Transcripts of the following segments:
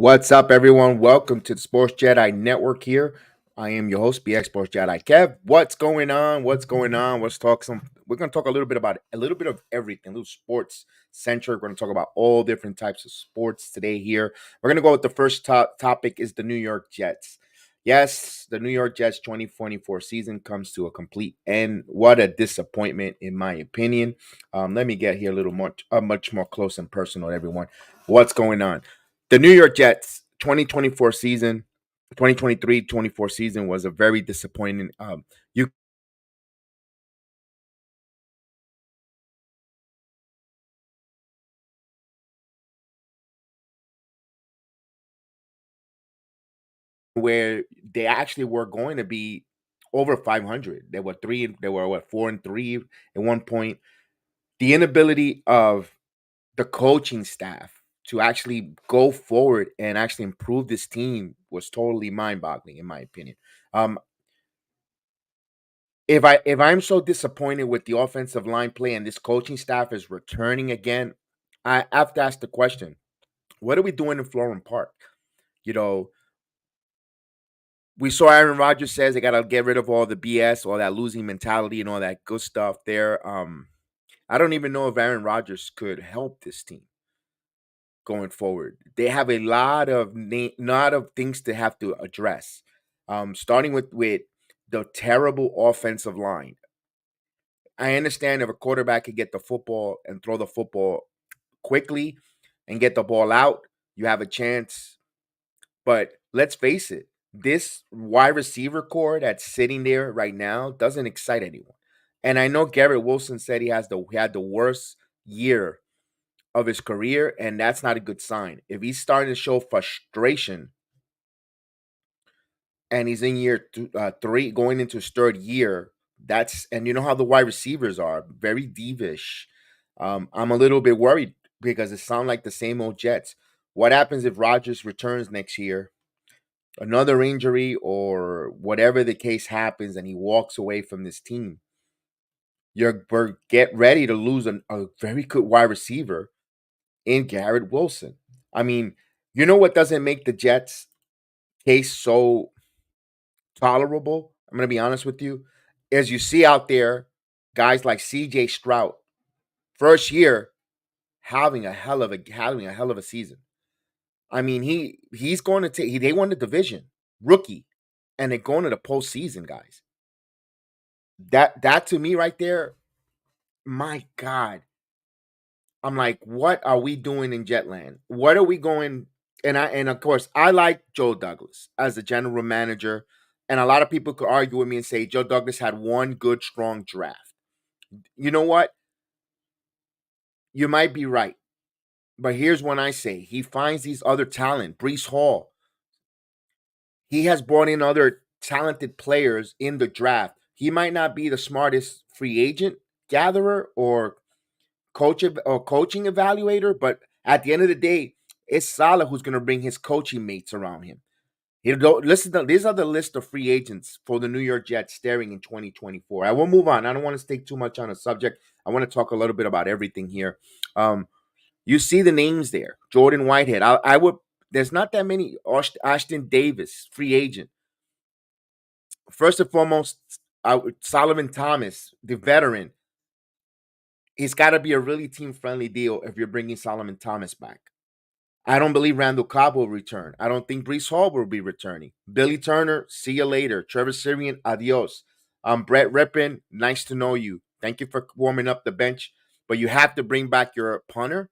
What's up, everyone? Welcome to the Sports Jedi Network here. I am your host, BX Sports Jedi Kev. What's going on? What's going on? Let's talk some. We're going to talk a little bit about a little bit of everything, a little sports centric. We're going to talk about all different types of sports today here. We're going to go with the first topic is the New York Jets. Yes, the New York Jets 2024 season comes to a complete end. What a disappointment, in my opinion. Let me get here a little much more close and personal, everyone. What's going on? The New York Jets 2024 season, 2023-24 season was a very disappointing. You where they actually were going to be over 500. They were three. They were what 4-3 at one point. The inability of the coaching staff to actually go forward and actually improve this team was totally mind-boggling, in my opinion. Um, if I'm so disappointed with the offensive line play and this coaching staff is returning again, I have to ask the question: what are we doing in Florham Park? You know, we saw Aaron Rodgers says they got to get rid of all the BS, all that losing mentality, and all that good stuff there. I don't even know if Aaron Rodgers could help this team going forward. They have a lot of things to have to address. Starting with the terrible offensive line. I understand if a quarterback could get the football and throw the football quickly and get the ball out, you have a chance. But let's face it, this wide receiver core that's sitting there right now doesn't excite anyone. And I know Garrett Wilson said he had the worst year of his career, and that's not a good sign. If he's starting to show frustration and he's in three, going into his third year, and you know how the wide receivers are, very divish. I'm a little bit worried because it sounds like the same old Jets. What happens if Rodgers returns next year, another injury or whatever the case happens, and he walks away from this team? Get ready to lose a very good wide receiver in Garrett Wilson. I mean, you know what doesn't make the Jets case so tolerable? I'm going to be honest with you. As you see out there, guys like CJ Stroud, first year having a hell of a season. I mean, he's going to take. They won the division, rookie, and they're going to the postseason, guys. That to me right there, my God, I'm like, what are we doing in Jetland? What are we going? And of course, I like Joe Douglas as the general manager, and a lot of people could argue with me and say Joe Douglas had one good, strong draft. You know what? You might be right, but here's when I say he finds these other talent. Brees Hall, he has brought in other talented players in the draft. He might not be the smartest free agent gatherer or coaching evaluator, but at the end of the day, it's Salah who's going to bring his coaching mates around him. He'll go listen. These are the list of free agents for the New York Jets staring in 2024. I will move on. I don't want to stay too much on a subject. I want to talk a little bit about everything here. Um, you see the names there. Jordan Whitehead. I would. There's not that many. Ashton Davis, free agent. First and foremost, Solomon Thomas, the veteran. It's got to be a really team friendly deal if you're bringing Solomon Thomas back. I don't believe Randall Cobb will return. I don't think Brees Hall will be returning. Billy Turner, see you later. Trevor Syrian, adios. Brett Rippin, nice to know you. Thank you for warming up the bench. But you have to bring back your punter,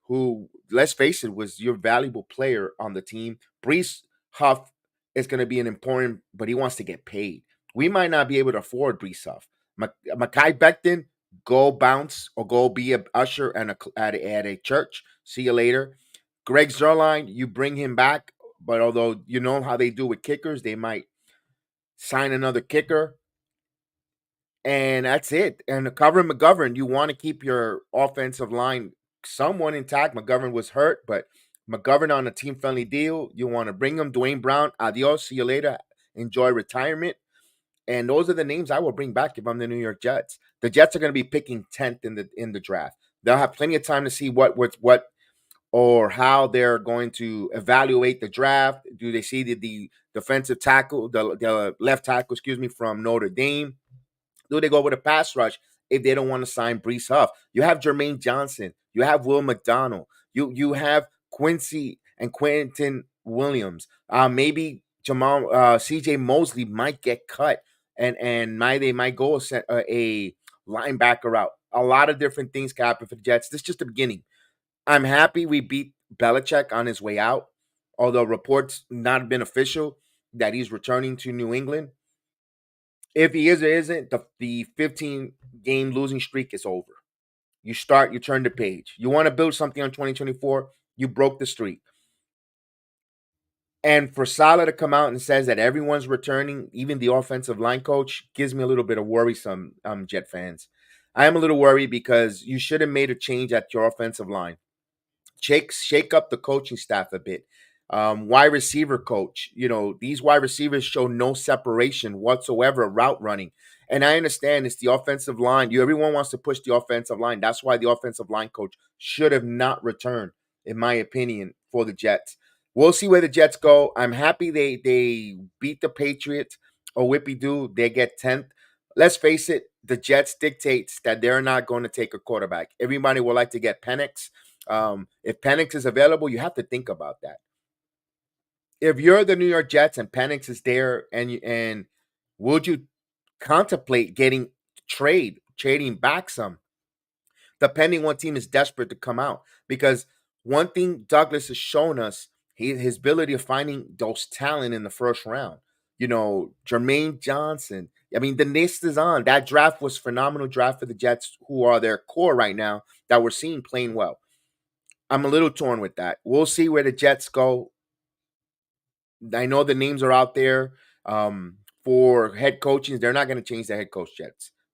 who, let's face it, was your valuable player on the team. Brees Huff is going to be an important, but he wants to get paid. We might not be able to afford Brees Huff. Makai Becton, go bounce or go be a usher at a church. See you later. Greg Zerline, you bring him back, but although you know how they do with kickers, they might sign another kicker, and that's it. And Cover McGovern, you want to keep your offensive line somewhat intact. McGovern was hurt, but McGovern on a team friendly deal. You want to bring him. Dwayne Brown, adios, see you later. Enjoy retirement. And those are the names I will bring back if I'm the New York Jets. The Jets are going to be picking 10th in the draft. They'll have plenty of time to see what or how they're going to evaluate the draft. Do they see the defensive tackle, the left tackle, excuse me, from Notre Dame? Do they go with a pass rush if they don't want to sign Brees Huff? You have Jermaine Johnson. You have Will McDonald. You have Quincy and Quentin Williams. Maybe Jamal C.J. Mosley might get cut, and they might go a linebacker out. A lot of different things can happen for the Jets. This is just the beginning. I'm happy we beat Belichick on his way out, although reports not been official that he's returning to New England. If he is or isn't, the 15 game losing streak is over. You turn the page. You want to build something on 2024, you broke the streak. And for Salah to come out and says that everyone's returning, even the offensive line coach, gives me a little bit of worrisome, Jet fans. I am a little worried because you should have made a change at your offensive line. Shake up the coaching staff a bit. Wide receiver coach, these wide receivers show no separation whatsoever route running. And I understand it's the offensive line. Everyone wants to push the offensive line. That's why the offensive line coach should have not returned, in my opinion, for the Jets. We'll see where the Jets go. I'm happy they beat the Patriots. Or whippy do, they get 10th. Let's face it, the Jets dictates that they're not going to take a quarterback. Everybody would like to get Penix. If Penix is available, you have to think about that. If you're the New York Jets and Penix is there, and would you contemplate trading back some, depending what team is desperate to come out? Because one thing Douglas has shown us, his ability of finding those talent in the first round. Jermaine Johnson. I mean, the list is on. That draft was phenomenal draft for the Jets, who are their core right now, that we're seeing playing well. I'm a little torn with that. We'll see where the Jets go. I know the names are out there for head coaching. They're not going to change the head coach,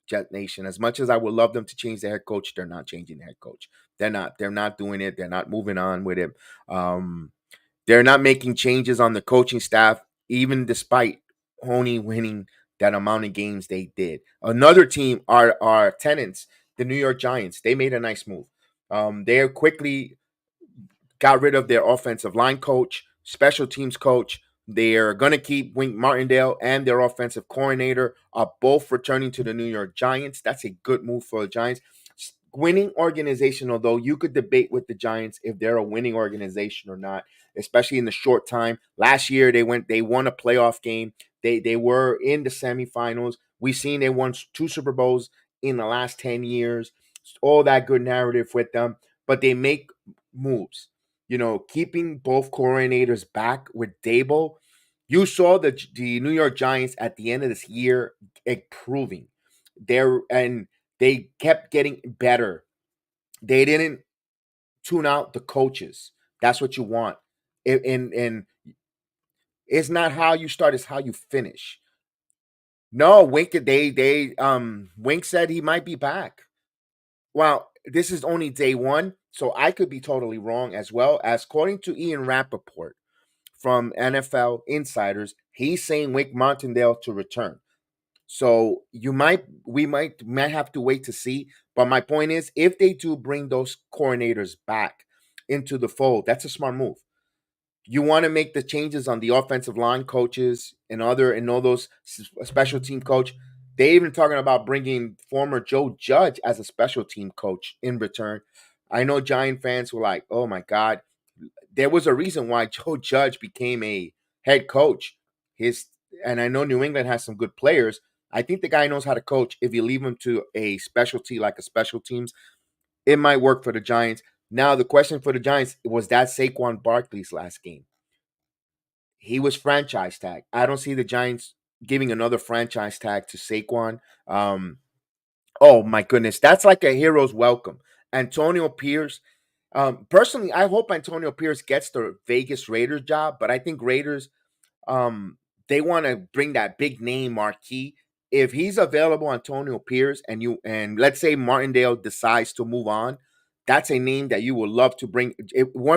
Jet Nation. As much as I would love them to change the head coach, they're not changing the head coach. They're not. They're not doing it. They're not moving on with it. They're not making changes on the coaching staff, even despite Honey winning that amount of games they did. Another team, our tenants, the New York Giants. They made a nice move. They're quickly got rid of their offensive line coach, special teams coach. They're going to keep Wink Martindale, and their offensive coordinator are both returning to the New York Giants. That's a good move for the Giants. Winning organization, although you could debate with the Giants if they're a winning organization or not, especially in the short time. Last year they won a playoff game. They were in the semifinals. We've seen they won 2 Super Bowls in the last 10 years. All that good narrative with them, but they make moves. Keeping both coordinators back with Daboll. You saw the New York Giants at the end of this year improving. They kept getting better. They didn't tune out the coaches. That's what you want. And it's not how you start, it's how you finish. No, Wink said he might be back. Well, this is only day one, so I could be totally wrong as well. As according to Ian Rappaport from NFL Insiders, he's saying Wink Martindale to return. So we might have to wait to see. But my point is, if they do bring those coordinators back into the fold, that's a smart move. You want to make the changes on the offensive line coaches and all those special team coach. They even talking about bringing former Joe Judge as a special team coach in return. I know Giant fans were like, "Oh my God." There was a reason why Joe Judge became a head coach. And I know New England has some good players. I think the guy knows how to coach. If you leave him to a specialty like a special teams, it might work for the Giants. Now the question for the Giants was that Saquon Barkley's last game. He was franchise tag. I don't see the Giants giving another franchise tag to Saquon. Oh my goodness, that's like a hero's welcome. Antonio Pierce. Personally, I hope Antonio Pierce gets the Vegas Raiders job, but I think Raiders, they want to bring that big name marquee. If he's available, Antonio Pierce, and let's say Martindale decides to move on, that's a name that you would love to bring.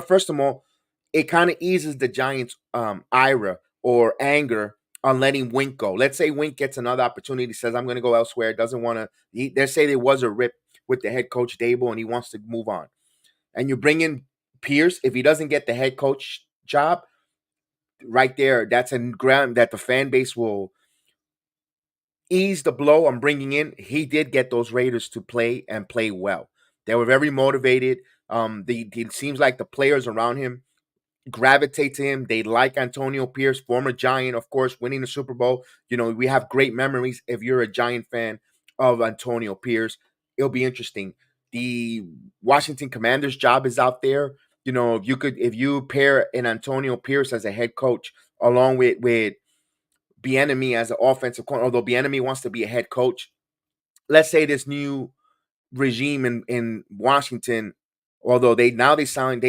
First of all, it kind of eases the Giants' ira or anger on letting Wink go. Let's say Wink gets another opportunity, says I'm going to go elsewhere, doesn't want to. They say there was a rip with the head coach Daboll, and he wants to move on. And you bring in Pierce, if he doesn't get the head coach job, right there, that's a ground that the fan base will ease the blow I'm bringing in. He did get those Raiders to play and play well. They were very motivated. It seems like the players around him gravitate to him. They like Antonio Pierce, former Giant, of course, winning the Super Bowl. We have great memories if you're a Giant fan of Antonio Pierce. It'll be interesting. The Washington Commanders job is out there. If you pair an Antonio Pierce as a head coach along with Bieniemy as an offensive coordinator, although Bieniemy wants to be a head coach, let's say this new regime in Washington, although they sign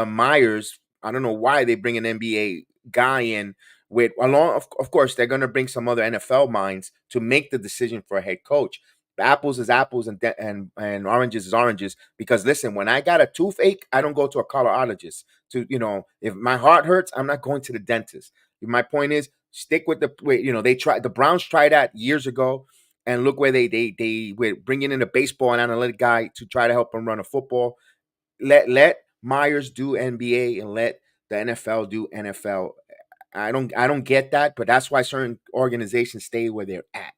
Myers. I don't know why they bring an NBA guy in with along. Of course, they're going to bring some other NFL minds to make the decision for a head coach. Apples is apples and oranges is oranges. Because listen, when I got a toothache, I don't go to a cardiologist. If my heart hurts, I'm not going to the dentist. My point is, stick with the Browns tried that years ago, and look where they were bringing in a baseball and analytic guy to try to help him run a football. Let Myers do NBA and let the NFL do NFL. I don't get that, but that's why certain organizations stay where they're at,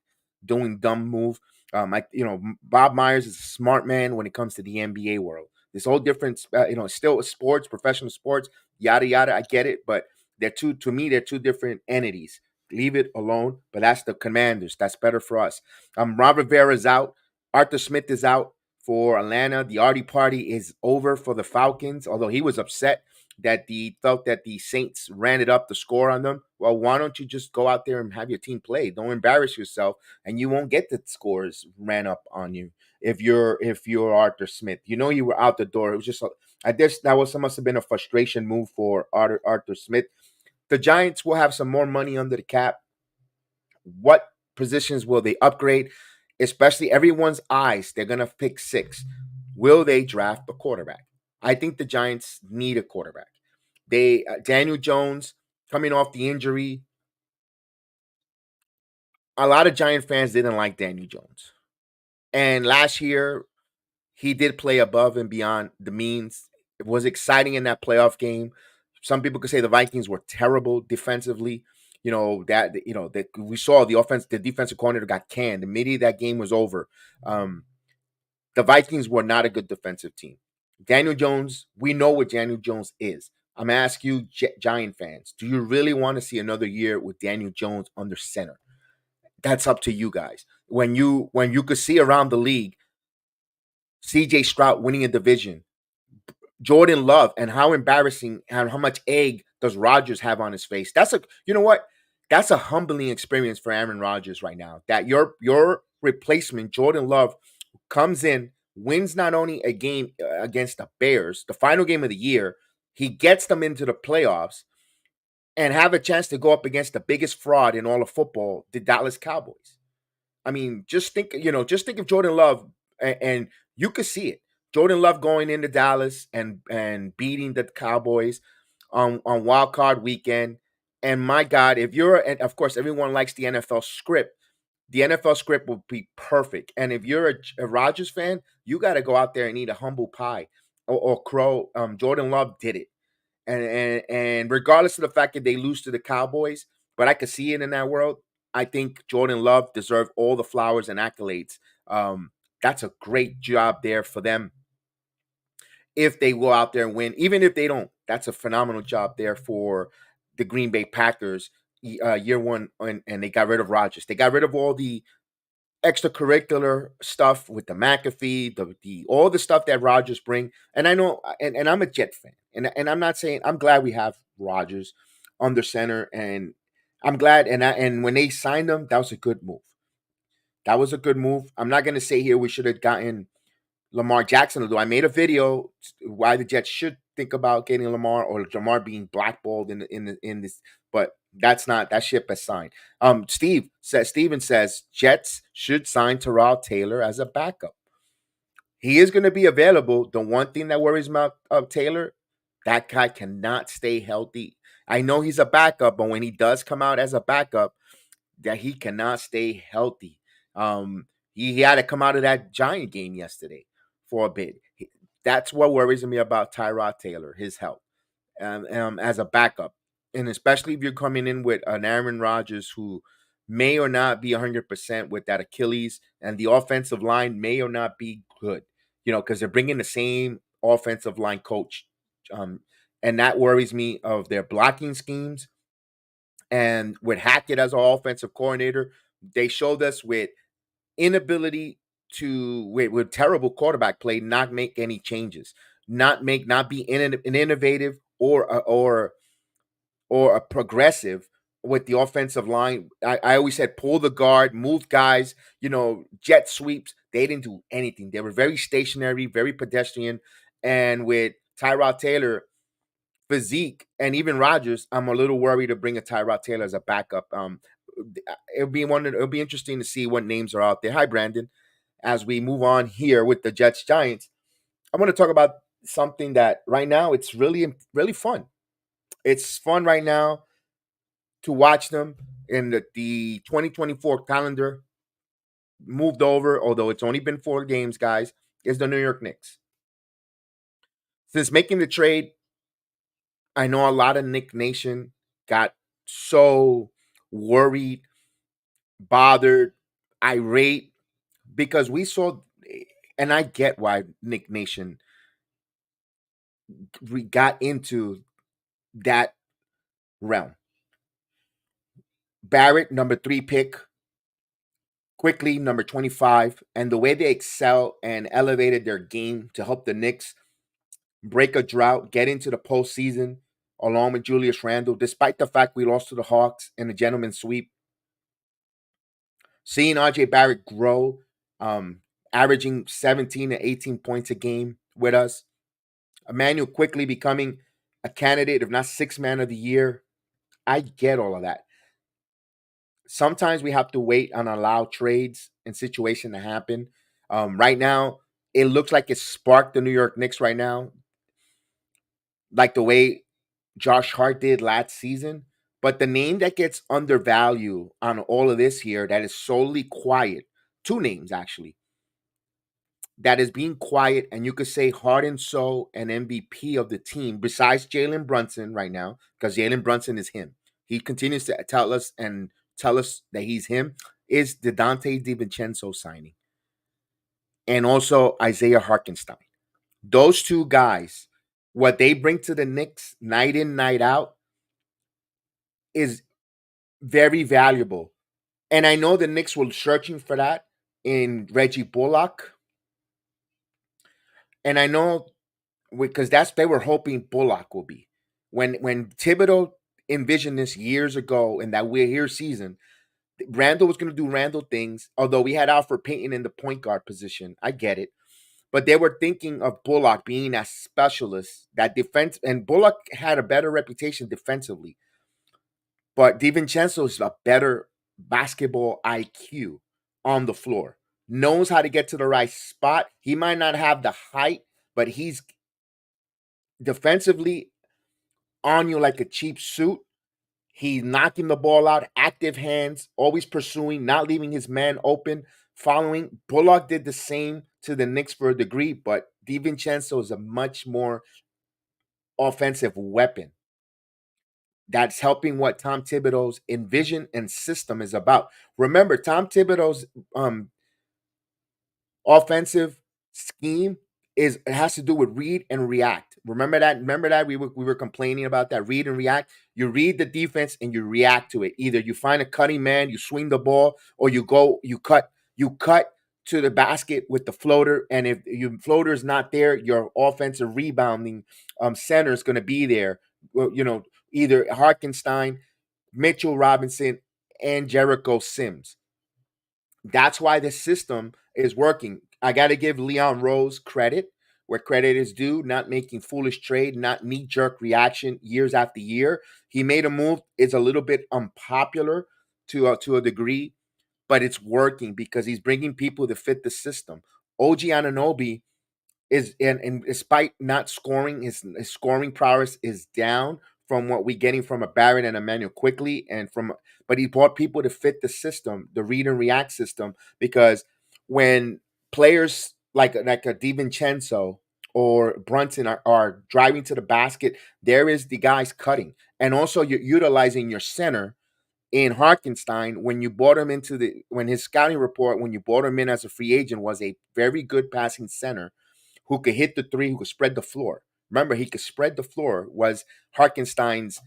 doing dumb move. Bob Myers is a smart man when it comes to the NBA world. This whole different, still sports, professional sports, yada yada. I get it, but they're two different entities. Leave it alone. But that's the Commanders. That's better for us. Rob Rivera's out. Arthur Smith is out for Atlanta. The Artie party is over for the Falcons, although he was upset that he felt that the Saints ran it up the score on them. Well, why don't you just go out there and have your team play? Don't embarrass yourself, and you won't get the scores ran up on you if you're Arthur Smith. You were out the door. It was just I guess must have been a frustration move for Arthur Smith. The Giants will have some more money under the cap. What positions will they upgrade? Especially everyone's eyes. They're gonna pick six. Will they draft a quarterback? I think the Giants need a quarterback. Daniel Jones coming off the injury. A lot of Giant fans didn't like Daniel Jones, and last year he did play above and beyond the means. It was exciting in that playoff game. Some people could say the Vikings were terrible defensively. That we saw the defensive coordinator got canned immediately that game was over. The Vikings were not a good defensive team. Daniel Jones, we know what Daniel Jones is. I'm gonna ask you, Giant fans, do you really want to see another year with Daniel Jones under center? That's up to you guys. When you could see around the league, C.J. Stroud winning a division, Jordan Love, and how embarrassing and how much egg does Rodgers have on his face? You know what? That's a humbling experience for Aaron Rodgers right now. That your replacement, Jordan Love, comes in, wins not only a game against the Bears, the final game of the year, he gets them into the playoffs and have a chance to go up against the biggest fraud in all of football, the Dallas Cowboys. I mean, just think of Jordan Love, and you could see it. Jordan Love going into Dallas and beating the Cowboys on Wild Card Weekend. And my God, and of course, everyone likes the NFL script. The NFL script will be perfect. And if you're a Rodgers fan, you got to go out there and eat a humble pie or crow. Jordan Love did it, and regardless of the fact that they lose to the Cowboys, but I could see it in that world. I think Jordan Love deserved all the flowers and accolades. That's a great job there for them. If they go out there and win, even if they don't, that's a phenomenal job there for the Green Bay Packers. Year one, and they got rid of Rodgers. They got rid of all the extracurricular stuff with the McAfee, the all the stuff that Rodgers bring. And I know, and I'm a Jet fan, and I'm not saying I'm glad we have Rodgers under center, and I'm glad. And when they signed him, that was a good move. That was a good move. I'm not going to say here we should have gotten Lamar Jackson, although I made a video why the Jets should think about getting Lamar or Lamar being blackballed in this, but that's not that ship has signed. Steven says Jets should sign Terrell Taylor as a backup. He is going to be available. The one thing that worries me about Taylor, that guy cannot stay healthy. I know he's a backup, but when he does come out as a backup, that he cannot stay healthy. He had to come out of that Giant game yesterday for a bit. That's what worries me about Tyrod Taylor, his health, as a backup, and especially if you're coming in with an Aaron Rodgers who may or not be 100% with that Achilles, and the offensive line may or not be good, because they're bringing the same offensive line coach, um, and that worries me of their blocking schemes. And with Hackett as our offensive coordinator, they showed us with inability to with terrible quarterback play, not make any changes, not be an innovative or a progressive with the offensive line. I always said pull the guard, move guys, jet sweeps. They didn't do anything. They were very stationary, very pedestrian. And with Tyrod Taylor physique and even Rodgers, I'm a little worried to bring a Tyrod Taylor as a backup. It'll be interesting to see what names are out there. Hi, Brandon. As we move on here with the Jets Giants, I want to talk about something that right now it's really really fun. It's fun right now to watch them in the 2024 calendar moved over, although it's only been 4 games, guys, is the New York Knicks. Since making the trade, I know a lot of Knick Nation got so worried, bothered, irate, because we saw, and I get why Knick Nation we got into that realm. Barrett, number 3 pick, quickly number 25, and the way they excel and elevated their game to help the Knicks break a drought, get into the postseason, along with Julius Randle, despite the fact we lost to the Hawks in the gentleman's sweep. Seeing RJ Barrett grow, averaging 17 to 18 points a game with us. Emmanuel quickly becoming a candidate, if not 6-man of the year. I get all of that. Sometimes we have to wait and allow trades and situation to happen. Right now, it looks like it sparked the New York Knicks right now, like the way Josh Hart did last season. But the name that gets undervalued on all of this here, that is solely quiet, 2 names actually, that is being quiet, and you could say heart and soul and MVP of the team, besides Jalen Brunson right now, because Jalen Brunson is him. He continues to tell us that he's him, is the Dante DiVincenzo signing. And also Isaiah Hartenstein. Those 2 guys, what they bring to the Knicks night in, night out is very valuable. And I know the Knicks were searching for that in Reggie Bullock. And I know because they were hoping Bullock will be. When Thibodeau envisioned this years ago in that We're Here season, Randall was going to do Randall things, although we had Alfred Payton in the point guard position. I get it. But they were thinking of Bullock being a specialist, that defense, and Bullock had a better reputation defensively. But DiVincenzo is a better basketball IQ on the floor. Knows how to get to the right spot. He might not have the height, but he's defensively on you like a cheap suit. He's knocking the ball out, active hands, always pursuing, not leaving his man open, following. Bullock did the same to the Knicks for a degree, but DiVincenzo is a much more offensive weapon. That's helping what Tom Thibodeau's envision and system is about. Remember, Tom Thibodeau's offensive scheme it has to do with read and react. Remember that? Remember that we were complaining about that read and react. You read the defense and you react to it. Either you find a cutting man, you swing the ball, or you cut to the basket with the floater. And if your floater is not there, your offensive rebounding center is going to be there. Well, either Hartenstein, Mitchell Robinson, and Jericho Sims. That's why the system is working. I got to give Leon Rose credit where credit is due, not making foolish trade, not knee-jerk reaction years after year. He made a move. It's a little bit unpopular to a degree, but it's working because he's bringing people to fit the system. OG Anunoby is, and despite not scoring, his scoring prowess is down from what we're getting from a Barrett and Emmanuel quickly, but he brought people to fit the system, the read and react system, because when players like a DiVincenzo or Brunson are driving to the basket, there is the guys cutting. And also you're utilizing your center in Hartenstein when you brought him into when his scouting report, when you brought him in as a free agent, was a very good passing center who could hit the three, who could spread the floor. Remember, he could spread the floor, was Hartenstein's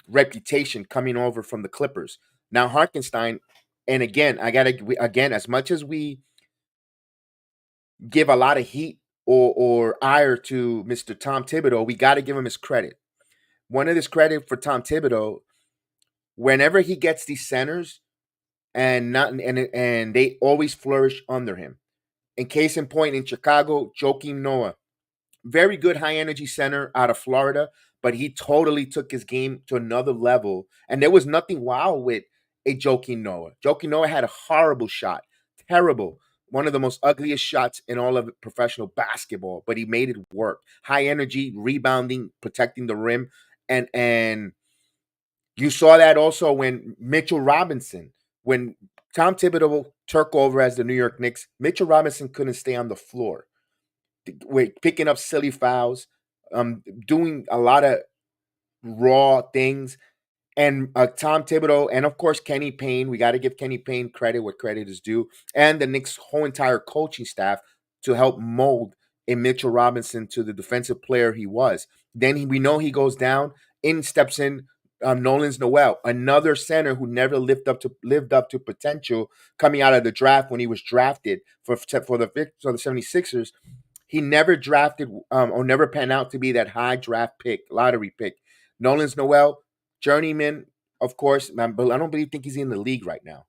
reputation coming over from the Clippers. Now Hartenstein, and again, again, as much as we give a lot of heat or ire to Mr. Tom Thibodeau, we got to give him his credit. One of his credit for Tom Thibodeau, whenever he gets these centers, and they always flourish under him. In case in point, in Chicago, Joakim Noah, very good high energy center out of Florida, but he totally took his game to another level. And there was nothing wild with a Joakim Noah. Joakim Noah had a horrible shot, terrible, one of the most ugliest shots in all of professional basketball, but he made it work. High energy, rebounding, protecting the rim, and you saw that also when Mitchell Robinson, when Tom Thibodeau took over as the New York Knicks, Mitchell Robinson couldn't stay on the floor. Picking up silly fouls, doing a lot of raw things. And Tom Thibodeau, and of course Kenny Payne. We got to give Kenny Payne credit where credit is due, and the Knicks' whole entire coaching staff to help mold a Mitchell Robinson to the defensive player he was. Then we know he goes down. In steps in Nolan's Noel, another center who never lived up to potential coming out of the draft when he was drafted for the 76ers. He never drafted or never panned out to be that high draft pick, lottery pick. Nolan's Noel, journeyman, of course, but I don't think he's in the league right now.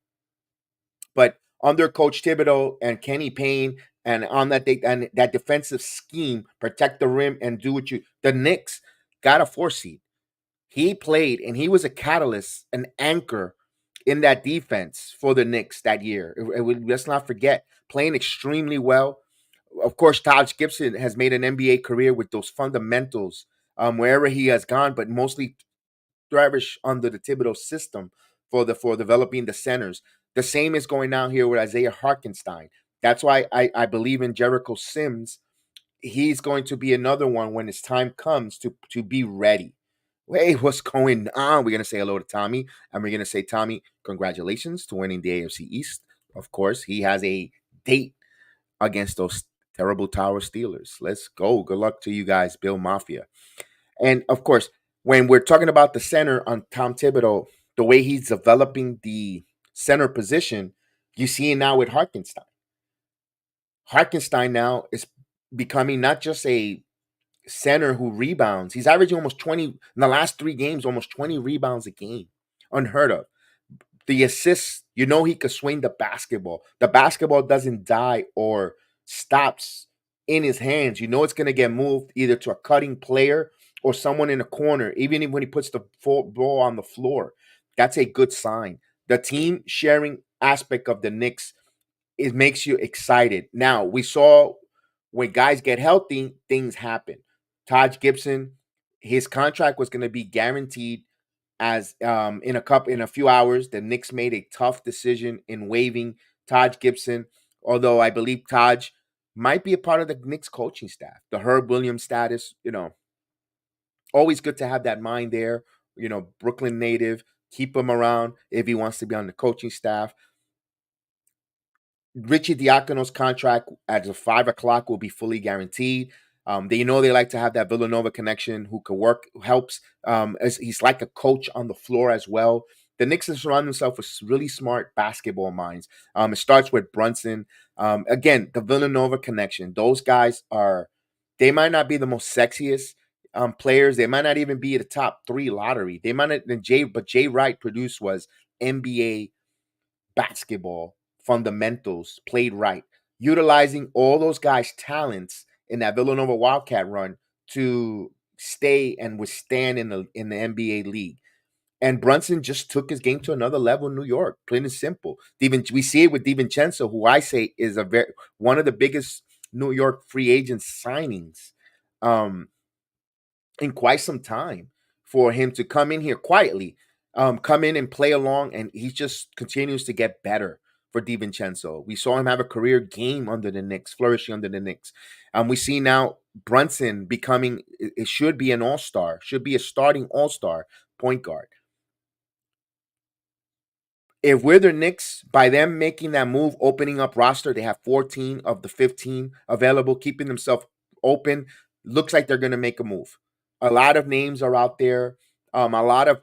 But under Coach Thibodeau and Kenny Payne, and on that defensive scheme, protect the rim and do what the Knicks got a 4 seed. He played and he was a catalyst, an anchor in that defense for the Knicks that year. Let's not forget, playing extremely well. Of course, Taj Gibson has made an NBA career with those fundamentals wherever he has gone, but mostly flourish under the Thibodeau system for developing the centers. The same is going down here with Isaiah Hartenstein. That's why I believe in Jericho Sims. He's going to be another one when his time comes to be ready. Hey, what's going on? We're gonna say hello to Tommy, and we're gonna say, Tommy, congratulations to winning the AFC East. Of course, he has a date against those terrible Tower Steelers. Let's go. Good luck to you guys, Bill Mafia. And of course, when we're talking about the center on Tom Thibodeau, the way he's developing the center position, you see it now with Hartenstein. Hartenstein now is becoming not just a center who rebounds. He's averaging almost 20 in the last 3 games, almost 20 rebounds a game. Unheard of. The assists, he could swing the basketball. The basketball doesn't die or stops in his hands. It's going to get moved either to a cutting player or someone in a corner, even when he puts the ball on the floor. That's a good sign. The team sharing aspect of the Knicks, it makes you excited. Now, we saw when guys get healthy, things happen. Taj Gibson, his contract was going to be guaranteed as in a few hours. The Knicks made a tough decision in waiving Taj Gibson, although I believe Taj might be a part of the Knicks coaching staff. The Herb Williams status, always good to have that mind there. Brooklyn native, keep him around if he wants to be on the coaching staff. Richie Diacono's contract at the 5 o'clock will be fully guaranteed. They like to have that Villanova connection who could work, who helps. He's like a coach on the floor as well. The Knicks have surrounded themselves with really smart basketball minds. It starts with Brunson. Again, the Villanova connection. Those guys they might not be the most sexiest players. They might not even be the top 3 lottery. They might not, but Jay Wright produced was NBA basketball fundamentals played right, utilizing all those guys' talents in that Villanova Wildcat run to stay and withstand in the NBA league. And Brunson just took his game to another level in New York, plain and simple. We see it with DiVincenzo, who I say is one of the biggest New York free agent signings in quite some time, for him to come in here quietly, come in and play along, and he just continues to get better. for DiVincenzo. We saw him have a career game under the Knicks, flourishing under the Knicks. We see now Brunson becoming, it should be an all-star, should be a starting all-star point guard. If we're the Knicks, by them making that move, opening up roster, they have 14 of the 15 available, keeping themselves open. Looks like they're going to make a move. A lot of names are out there. A lot of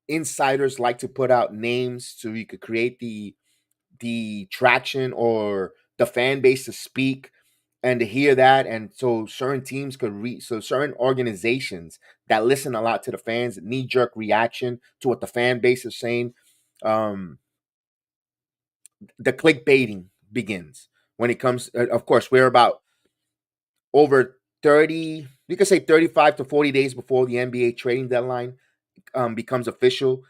insiders like to put out names so you could create the traction or the fan base to speak and to hear that, and so certain teams could reach, so certain organizations that listen a lot to the fans, knee-jerk reaction to what the fan base is saying. um the clickbaiting begins when it comes, of course, we're about over 30, you could say 35 to 40 days before the NBA trading deadline becomes official.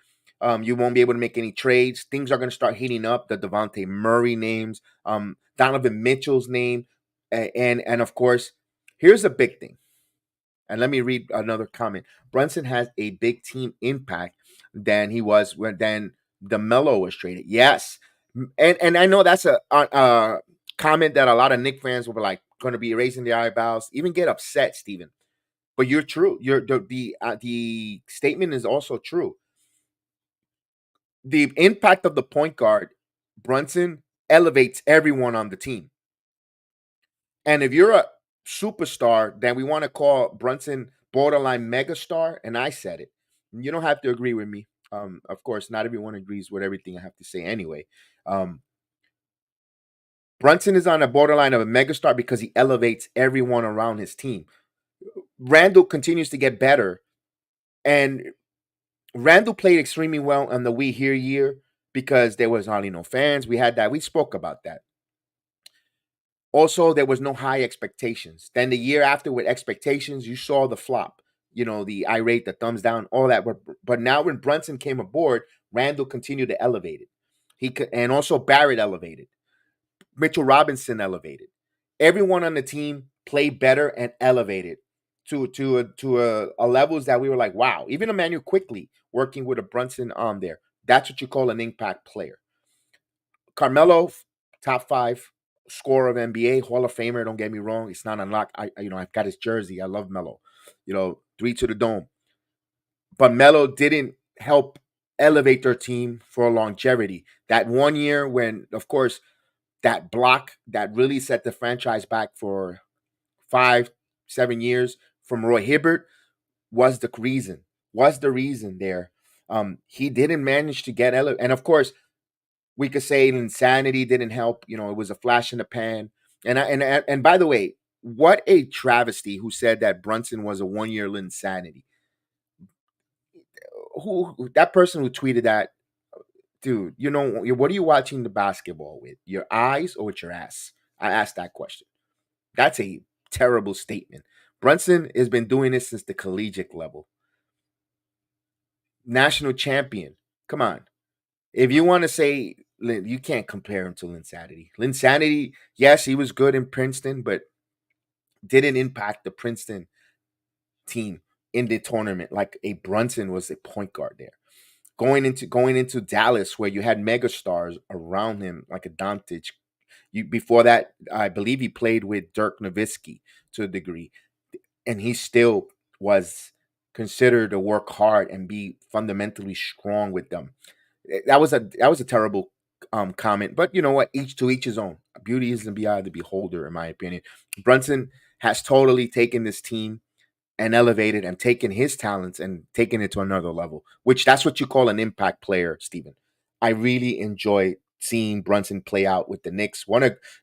You won't be able to make any trades. Things are going to start heating up. The Devontae Murray names, Donovan Mitchell's name, and of course, here's a big thing. And let me read another comment. Brunson has a big team impact than he was when then DeMelo was traded. Yes, and I know that's a comment that a lot of Knicks fans will be like going to be raising their eyebrows, even get upset, Steven. But you're true. The statement is also true. The impact of the point guard, Brunson, elevates everyone on the team. And if you're a superstar, then we want to call Brunson borderline megastar, and I said it. You don't have to agree with me. Of course, not everyone agrees with everything I have to say anyway. Um, Brunson is on a borderline of a megastar because he elevates everyone around his team. Randall continues to get better, and Randall played extremely well on the We Here year because there was hardly no fans. We had that. We spoke about that. Also, there was no high expectations. Then the year after with expectations, you saw the flop. You know, the irate, the thumbs down, all that. But now when Brunson came aboard, Randall continued to elevate it. And also Barrett elevated. Mitchell Robinson elevated. Everyone on the team played better and elevated to a levels that we were like, wow. Even Emmanuel Quickly working with a Brunson on there. That's what you call an impact player. Carmelo, top 5 scorer of NBA, Hall of Famer. Don't get me wrong; it's not unlocked. I've got his jersey. I love Melo. 3 to the dome. But Melo didn't help elevate their team for longevity. That one year when, of course, that block that really set the franchise back for 5-7 years from Roy Hibbert was the reason. Was the reason there. He didn't manage to get elevated, and of course, we could say insanity didn't help. It was a flash in the pan. And by the way, what a travesty who said that Brunson was a 1 year insanity. Who that person who tweeted that, dude? What are you watching the basketball with? Your eyes or with your ass? I asked that question. That's a terrible statement. Brunson has been doing this since the collegiate level. National champion. Come on. If you want to say you can't compare him to Linsanity. Linsanity, yes, he was good in Princeton, but didn't impact the Princeton team in the tournament like a Brunson was a point guard there. Going into Dallas, where you had megastars around him like a Doncic. Before that, I believe he played with Dirk Nowitzki to a degree, and he still was considered to work hard and be fundamentally strong with them. That was a terrible comment, but you know what? Each to each his own. Beauty is in the eye of the beholder, in my opinion. Brunson has totally taken this team and elevated and taken his talents and taken it to another level, which that's what you call an impact player, Stephen. I really enjoy seeing Brunson play out with the Knicks.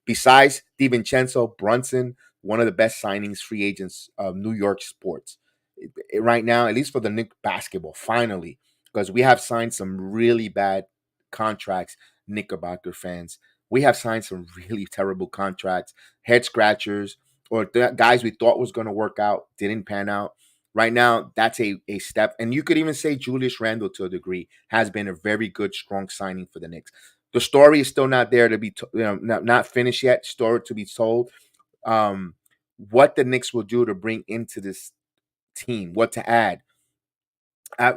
Besides DiVincenzo, Brunson, one of the best signings, free agents of New York sports right now, at least for the Knicks basketball, finally, because we have signed some really bad contracts, Knickerbocker fans. We have signed some really terrible contracts, head scratchers, or guys we thought was going to work out, didn't pan out. Right now, that's a step. And you could even say Julius Randle, to a degree, has been a very good, strong signing for the Knicks. The story is still not there to be, not finished yet. Story to be told. What the Knicks will do to bring into this team, what to add.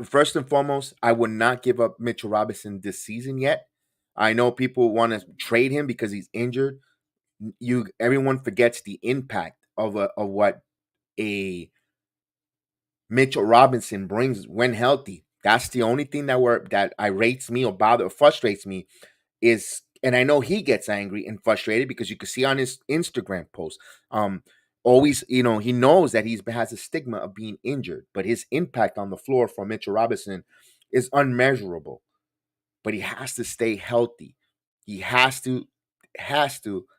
First and foremost, I would not give up Mitchell Robinson this season yet. I know people want to trade him because he's injured. Everyone forgets the impact of what a Mitchell Robinson brings when healthy. That's the only thing that irates me or bother or frustrates me is, and I know he gets angry and frustrated because you can see on his Instagram post, always, he knows that he has a stigma of being injured, but his impact on the floor for Mitchell Robinson is unmeasurable. But he has to stay healthy. He has to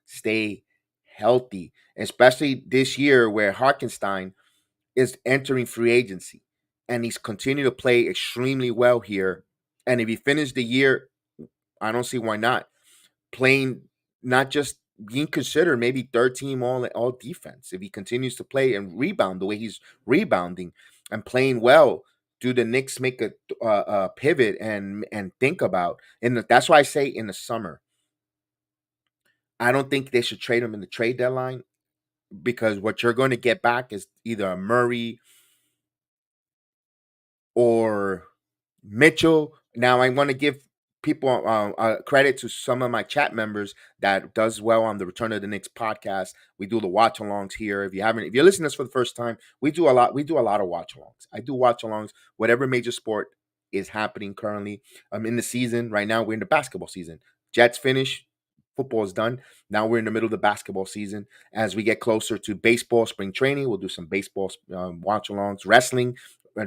stay healthy, especially this year where Hartenstein is entering free agency, and he's continued to play extremely well here. And if he finished the year, I don't see why not playing, not just being considered maybe third team all defense. If he continues to play and rebound the way he's rebounding and playing well, do the Knicks make a pivot and think about? And that's why I say in the summer, I don't think they should trade him in the trade deadline, because what you're going to get back is either a Murray or Mitchell. Now, I want to give people credit to some of my chat members that does well on the Return of the Knicks podcast. We do the watch alongs here. If you're listening to this for the first time, we do a lot. We do a lot of watch alongs. I do watch alongs. Whatever major sport is happening currently, in the season right now. We're in the basketball season. Jets finish. Football is done. Now we're in the middle of the basketball season. As we get closer to baseball spring training, we'll do some baseball watch alongs. Wrestling.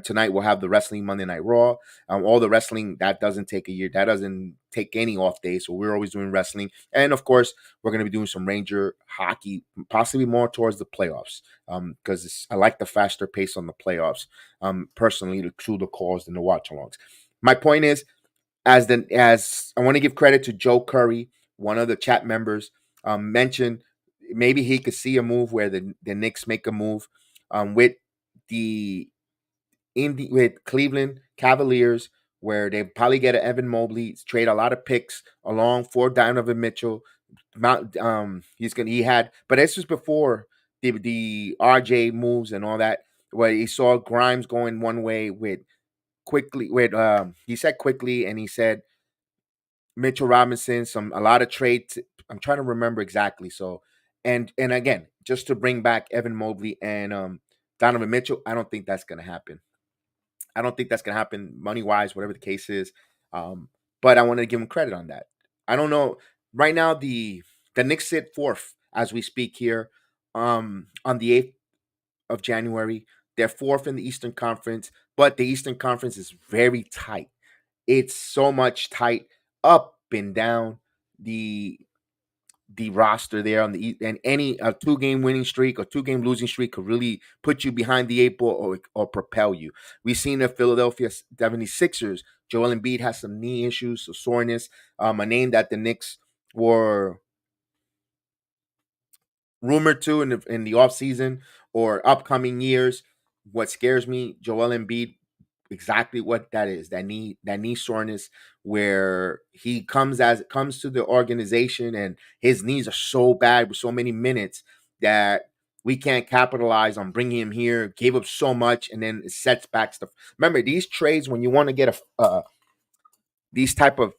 Tonight we'll have the wrestling Monday Night Raw. All the wrestling that doesn't take a year, that doesn't take any off days. So we're always doing wrestling, and of course we're going to be doing some Ranger hockey, possibly more towards the playoffs, because I like the faster pace on the playoffs. Personally, through the calls than the watch alongs. My point is, as I want to give credit to Joe Curry, one of the chat members, mentioned maybe he could see a move where the Knicks make a move with the with Cleveland Cavaliers, where they probably get an Evan Mobley, trade a lot of picks along for Donovan Mitchell. He had, but this was before the RJ moves and all that, where he saw Grimes going one way with quickly with he said quickly, and he said Mitchell Robinson, a lot of trades. I'm trying to remember exactly. So, and again, just to bring back Evan Mobley and Donovan Mitchell, I don't think that's gonna happen. I don't think that's gonna happen money wise, whatever the case is. Um, but I want to give him credit on that. I don't know. Right now, the Knicks sit fourth as we speak here. On the 8th of January, they're fourth in the Eastern Conference, but the Eastern Conference is very tight. It's so much tight up and down. The the roster there on and any a 2 game winning streak or 2 game losing streak could really put you behind the 8 ball or propel you. We've seen the Philadelphia 76ers. Joel Embiid has some knee issues, so soreness. A name that the Knicks were rumored to in the offseason or upcoming years. What scares me, Joel Embiid, exactly what that is. That knee soreness, where he comes to the organization and his knees are so bad with so many minutes that we can't capitalize on bringing him here. Gave up so much, and then it sets back stuff. Remember, these trades, when you want to get these type of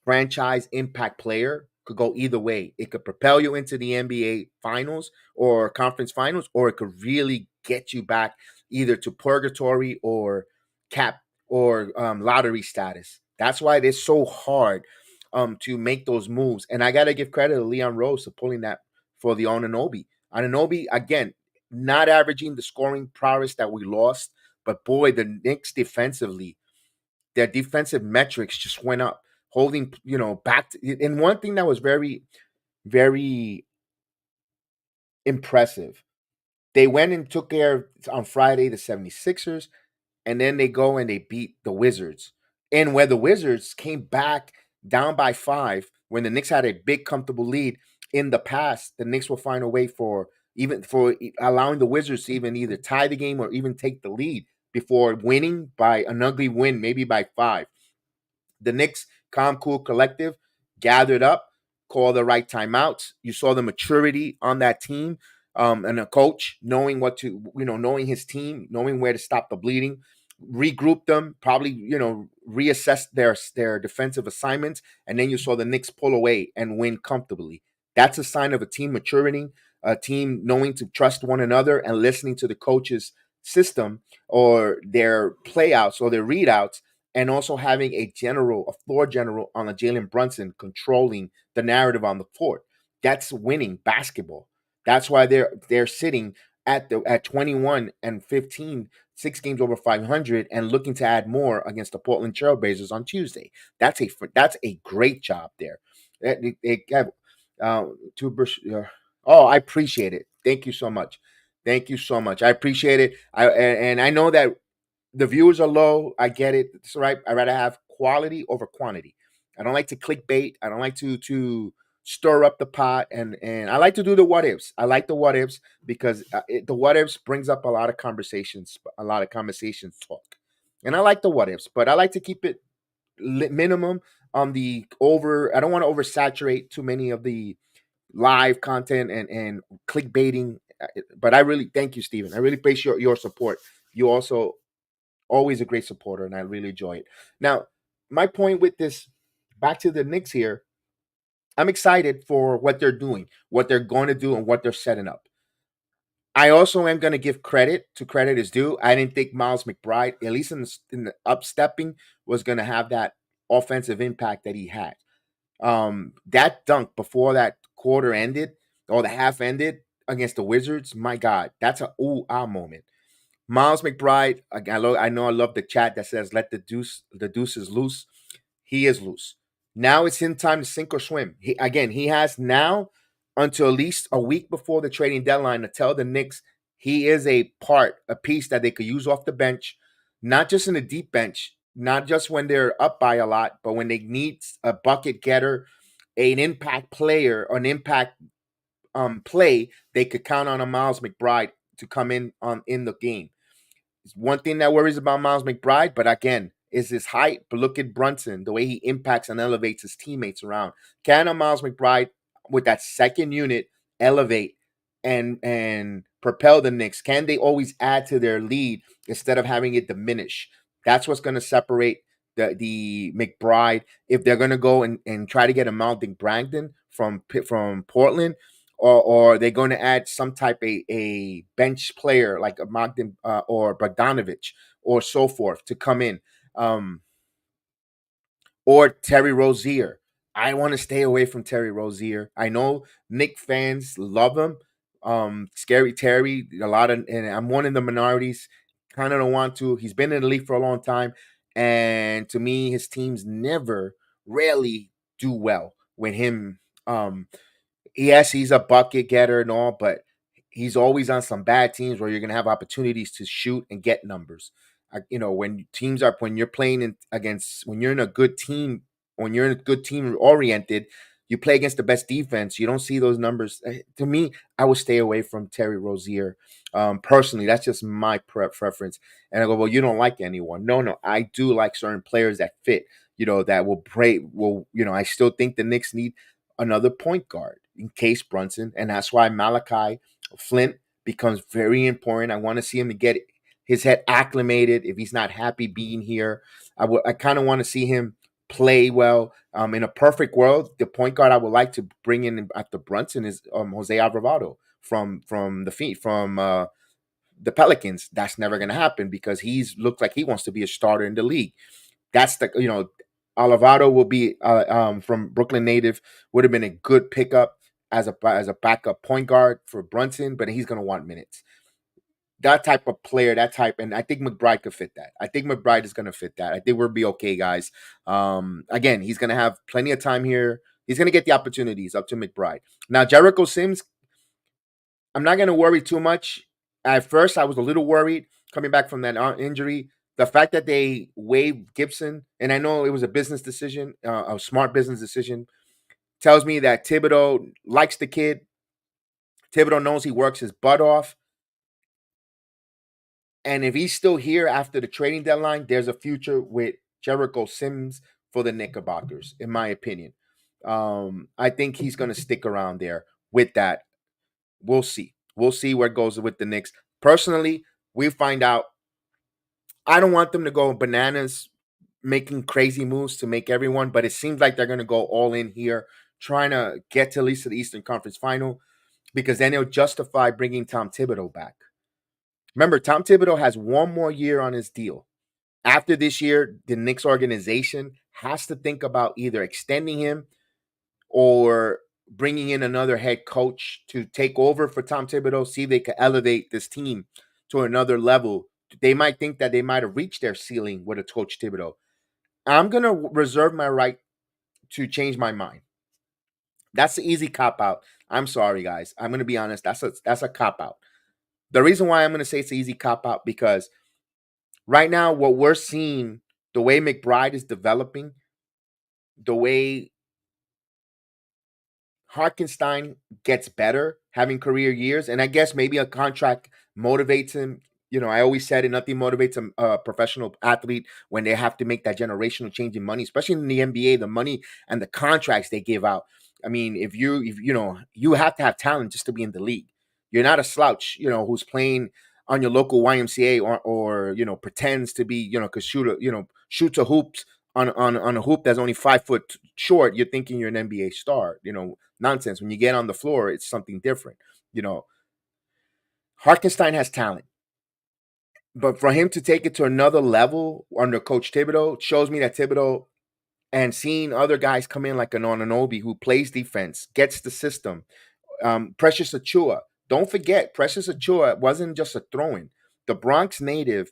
franchise impact player, could go either way. It could propel you into the NBA finals or conference finals, or it could really get you back either to purgatory or cap or lottery status. That's why it is so hard to make those moves. And I got to give credit to Leon Rose for pulling that for the Anunoby. Anunoby, again, not averaging the scoring prowess that we lost, but boy, the Knicks defensively, their defensive metrics just went up, holding, back. And one thing that was very, very impressive, they went and took care on Friday the 76ers, and then they go and they beat the Wizards. And where the Wizards came back down by 5, when the Knicks had a big, comfortable lead in the past, the Knicks will find a way for allowing the Wizards to even either tie the game or even take the lead before winning by an ugly win, maybe by 5. The Knicks, calm, cool, collective, gathered up, called the right timeouts. You saw the maturity on that team, and a coach knowing knowing his team, knowing where to stop the bleeding. regroup them, probably reassess their defensive assignments, and then you saw the Knicks pull away and win comfortably. That's a sign of a team maturing, a team knowing to trust one another and listening to the coach's system or their playouts or their readouts, and also having a floor general on a Jalen Brunson controlling the narrative on the court. That's winning basketball. That's why they're sitting at 21 and 15, 6 games over 500, and looking to add more against the Portland Trailblazers on Tuesday. That's a great job there. They have oh, I appreciate it. Thank you so much. Thank you so much. I appreciate it. And I know that the viewers are low. I get it. It's all right. I'd rather have quality over quantity. I don't like to clickbait. I don't like to stir up the pot, and I like to do the what ifs. I like the what ifs because the what ifs brings up a lot of conversations talk, and I like the what ifs, but I like to keep it minimum on the over. I don't want to oversaturate too many of the live content and clickbaiting. But I really thank you, Stephen. I really appreciate your support. You also always a great supporter, and I really enjoy it. Now, my point with this, back to the Knicks here, I'm excited for what they're doing, what they're going to do, and what they're setting up. I also am going to give credit to credit is due. I didn't think Miles McBride, at least in the upstepping, was going to have that offensive impact that he had. That dunk before that quarter ended or the half ended against the Wizards, my God, that's a ooh ah moment. Miles McBride, I know I love the chat that says let the deuce is loose. He is loose. Now it's in time to sink or swim. He has now until at least a week before the trading deadline to tell the Knicks he is a piece that they could use off the bench, not just in the deep bench, not just when they're up by a lot, but when they need a bucket getter, an impact player, an impact play, they could count on a Miles McBride to come in the game. It's one thing that worries about Miles McBride, but again, is his height. But look at Brunson, the way he impacts and elevates his teammates around. Can a Miles McBride with that second unit elevate and propel the Knicks? Can they always add to their lead instead of having it diminish? That's what's going to separate the McBride if they're going to go and try to get a mounting Brandon from Portland, or they're going to add some type of a bench player like a Magden or Bogdanovich or so forth to come in, or Terry Rozier. I want to stay away from Terry Rozier. I know Knick fans love him. Scary Terry, and I'm one of the minorities. Kind of don't want to. He's been in the league for a long time, and to me, his teams rarely do well with him. Yes, he's a bucket getter and all, but he's always on some bad teams where you're going to have opportunities to shoot and get numbers. When you're playing against, when you're in a good team, when you're in a good team oriented, you play against the best defense. You don't see those numbers. To me, I would stay away from Terry Rozier. Personally, that's just my preference. And I go, well, you don't like anyone. No, I do like certain players that fit. That will play. I still think the Knicks need another point guard in case Brunson, and that's why Malachi Flint becomes very important. I want to see him to get his head acclimated. If he's not happy being here, I kind of want to see him play well. In a perfect world, the point guard I would like to bring in after Brunson is Jose Alvarado from the Pelicans. That's never going to happen because he's looked like he wants to be a starter in the league. That's Alvarado will be from Brooklyn native, would have been a good pickup as a backup point guard for Brunson, but he's going to want minutes. That type of player, and I think McBride could fit that. I think McBride is going to fit that. I think we'll be okay, guys. Again, he's going to have plenty of time here. He's going to get the opportunities up to McBride. Now, Jericho Sims, I'm not going to worry too much. At first, I was a little worried coming back from that injury. The fact that they waived Gibson, and I know it was a business decision, a smart business decision, tells me that Thibodeau likes the kid. Thibodeau knows he works his butt off. And if he's still here after the trading deadline, there's a future with Jericho Sims for the Knickerbockers, in my opinion. I think he's going to stick around there with that. We'll see. We'll see where it goes with the Knicks. Personally, we find out. I don't want them to go bananas making crazy moves to make everyone, but it seems like they're going to go all in here, trying to get to at least to the Eastern Conference Final, because then it'll justify bringing Tom Thibodeau back. Remember, Tom Thibodeau has one more year on his deal. After this year, the Knicks organization has to think about either extending him or bringing in another head coach to take over for Tom Thibodeau, see if they can elevate this team to another level. They might think that they might have reached their ceiling with a coach Thibodeau. I'm going to reserve my right to change my mind. That's the easy cop out. I'm sorry, guys. I'm going to be honest. That's a cop out. The reason why I'm going to say it's an easy cop out because right now, what we're seeing, the way McBride is developing, the way Hartenstein gets better, having career years, and I guess maybe a contract motivates him. I always said it, nothing motivates a professional athlete when they have to make that generational change in money, especially in the NBA, the money and the contracts they give out. I mean, if you have to have talent just to be in the league. You're not a slouch, who's playing on your local YMCA or pretends to be, could shoots a hoops on a hoop that's only 5 foot short. You're thinking you're an NBA star, nonsense. When you get on the floor, it's something different. You know, Hartenstein has talent, but for him to take it to another level under Coach Thibodeau shows me that Thibodeau and seeing other guys come in like an Anunoby who plays defense, gets the system. Precious Achua. Don't forget, Precious Achua wasn't just a throw-in. The Bronx native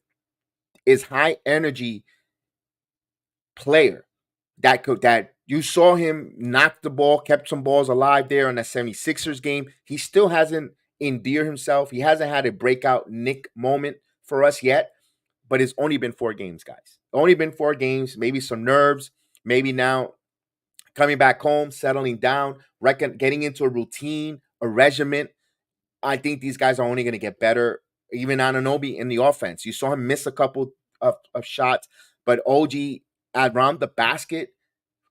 is high energy player that you saw him knock the ball, kept some balls alive there in that 76ers game. He still hasn't endeared himself. He hasn't had a breakout Nick moment for us yet, but it's only been 4 games, guys. Only been 4 games, maybe some nerves, maybe now coming back home, settling down, getting into a routine, a regiment. I think these guys are only going to get better. Even Anunoby in the offense. You saw him miss a couple of shots, but OG around the basket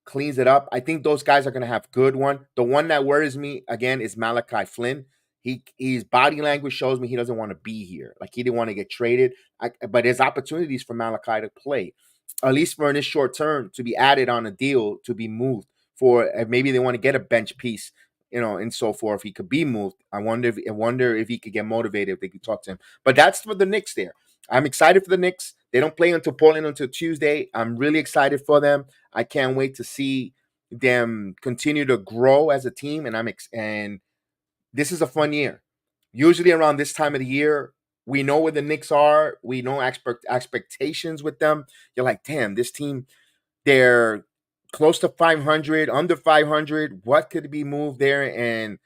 cleans it up. I think those guys are going to have good one. The one that worries me again is Malachi Flynn. His body language shows me he doesn't want to be here. Like he didn't want to get traded. But there's opportunities for Malachi to play, at least for in this short term, to be added on a deal to be moved for maybe they want to get a bench piece, and so forth. He could be moved. I wonder if he could get motivated if they could talk to him. But that's for the Knicks there. I'm excited for the Knicks. They don't play until Portland until Tuesday. I'm really excited for them. I can't wait to see them continue to grow as a team, and this is a fun year. Usually around this time of the year, we know where the Knicks are. We know expectations with them. You're like, damn, this team, they're close to 500, under 500. What could be moved there? And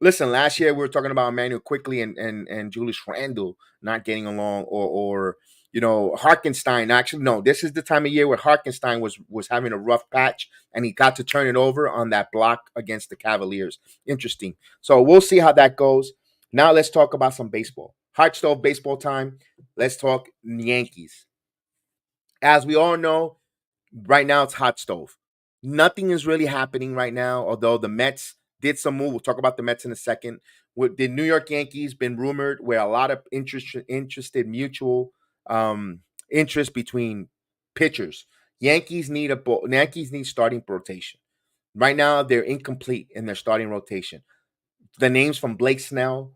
listen, last year we were talking about Emmanuel Quickly and Julius Randle not getting along, or Hartenstein. Actually, no, this is the time of year where Hartenstein was having a rough patch, and he got to turn it over on that block against the Cavaliers. Interesting. So we'll see how that goes. Now let's talk about some baseball. Hot stove baseball time. Let's talk Yankees. As we all know, right now it's hot stove. Nothing is really happening right now, although the Mets did some move. We'll talk about the Mets in a second. With the New York Yankees been rumored where a lot of interested mutual interest between pitchers. Yankees need starting rotation. Right now they're incomplete in their starting rotation. The names from Blake Snell,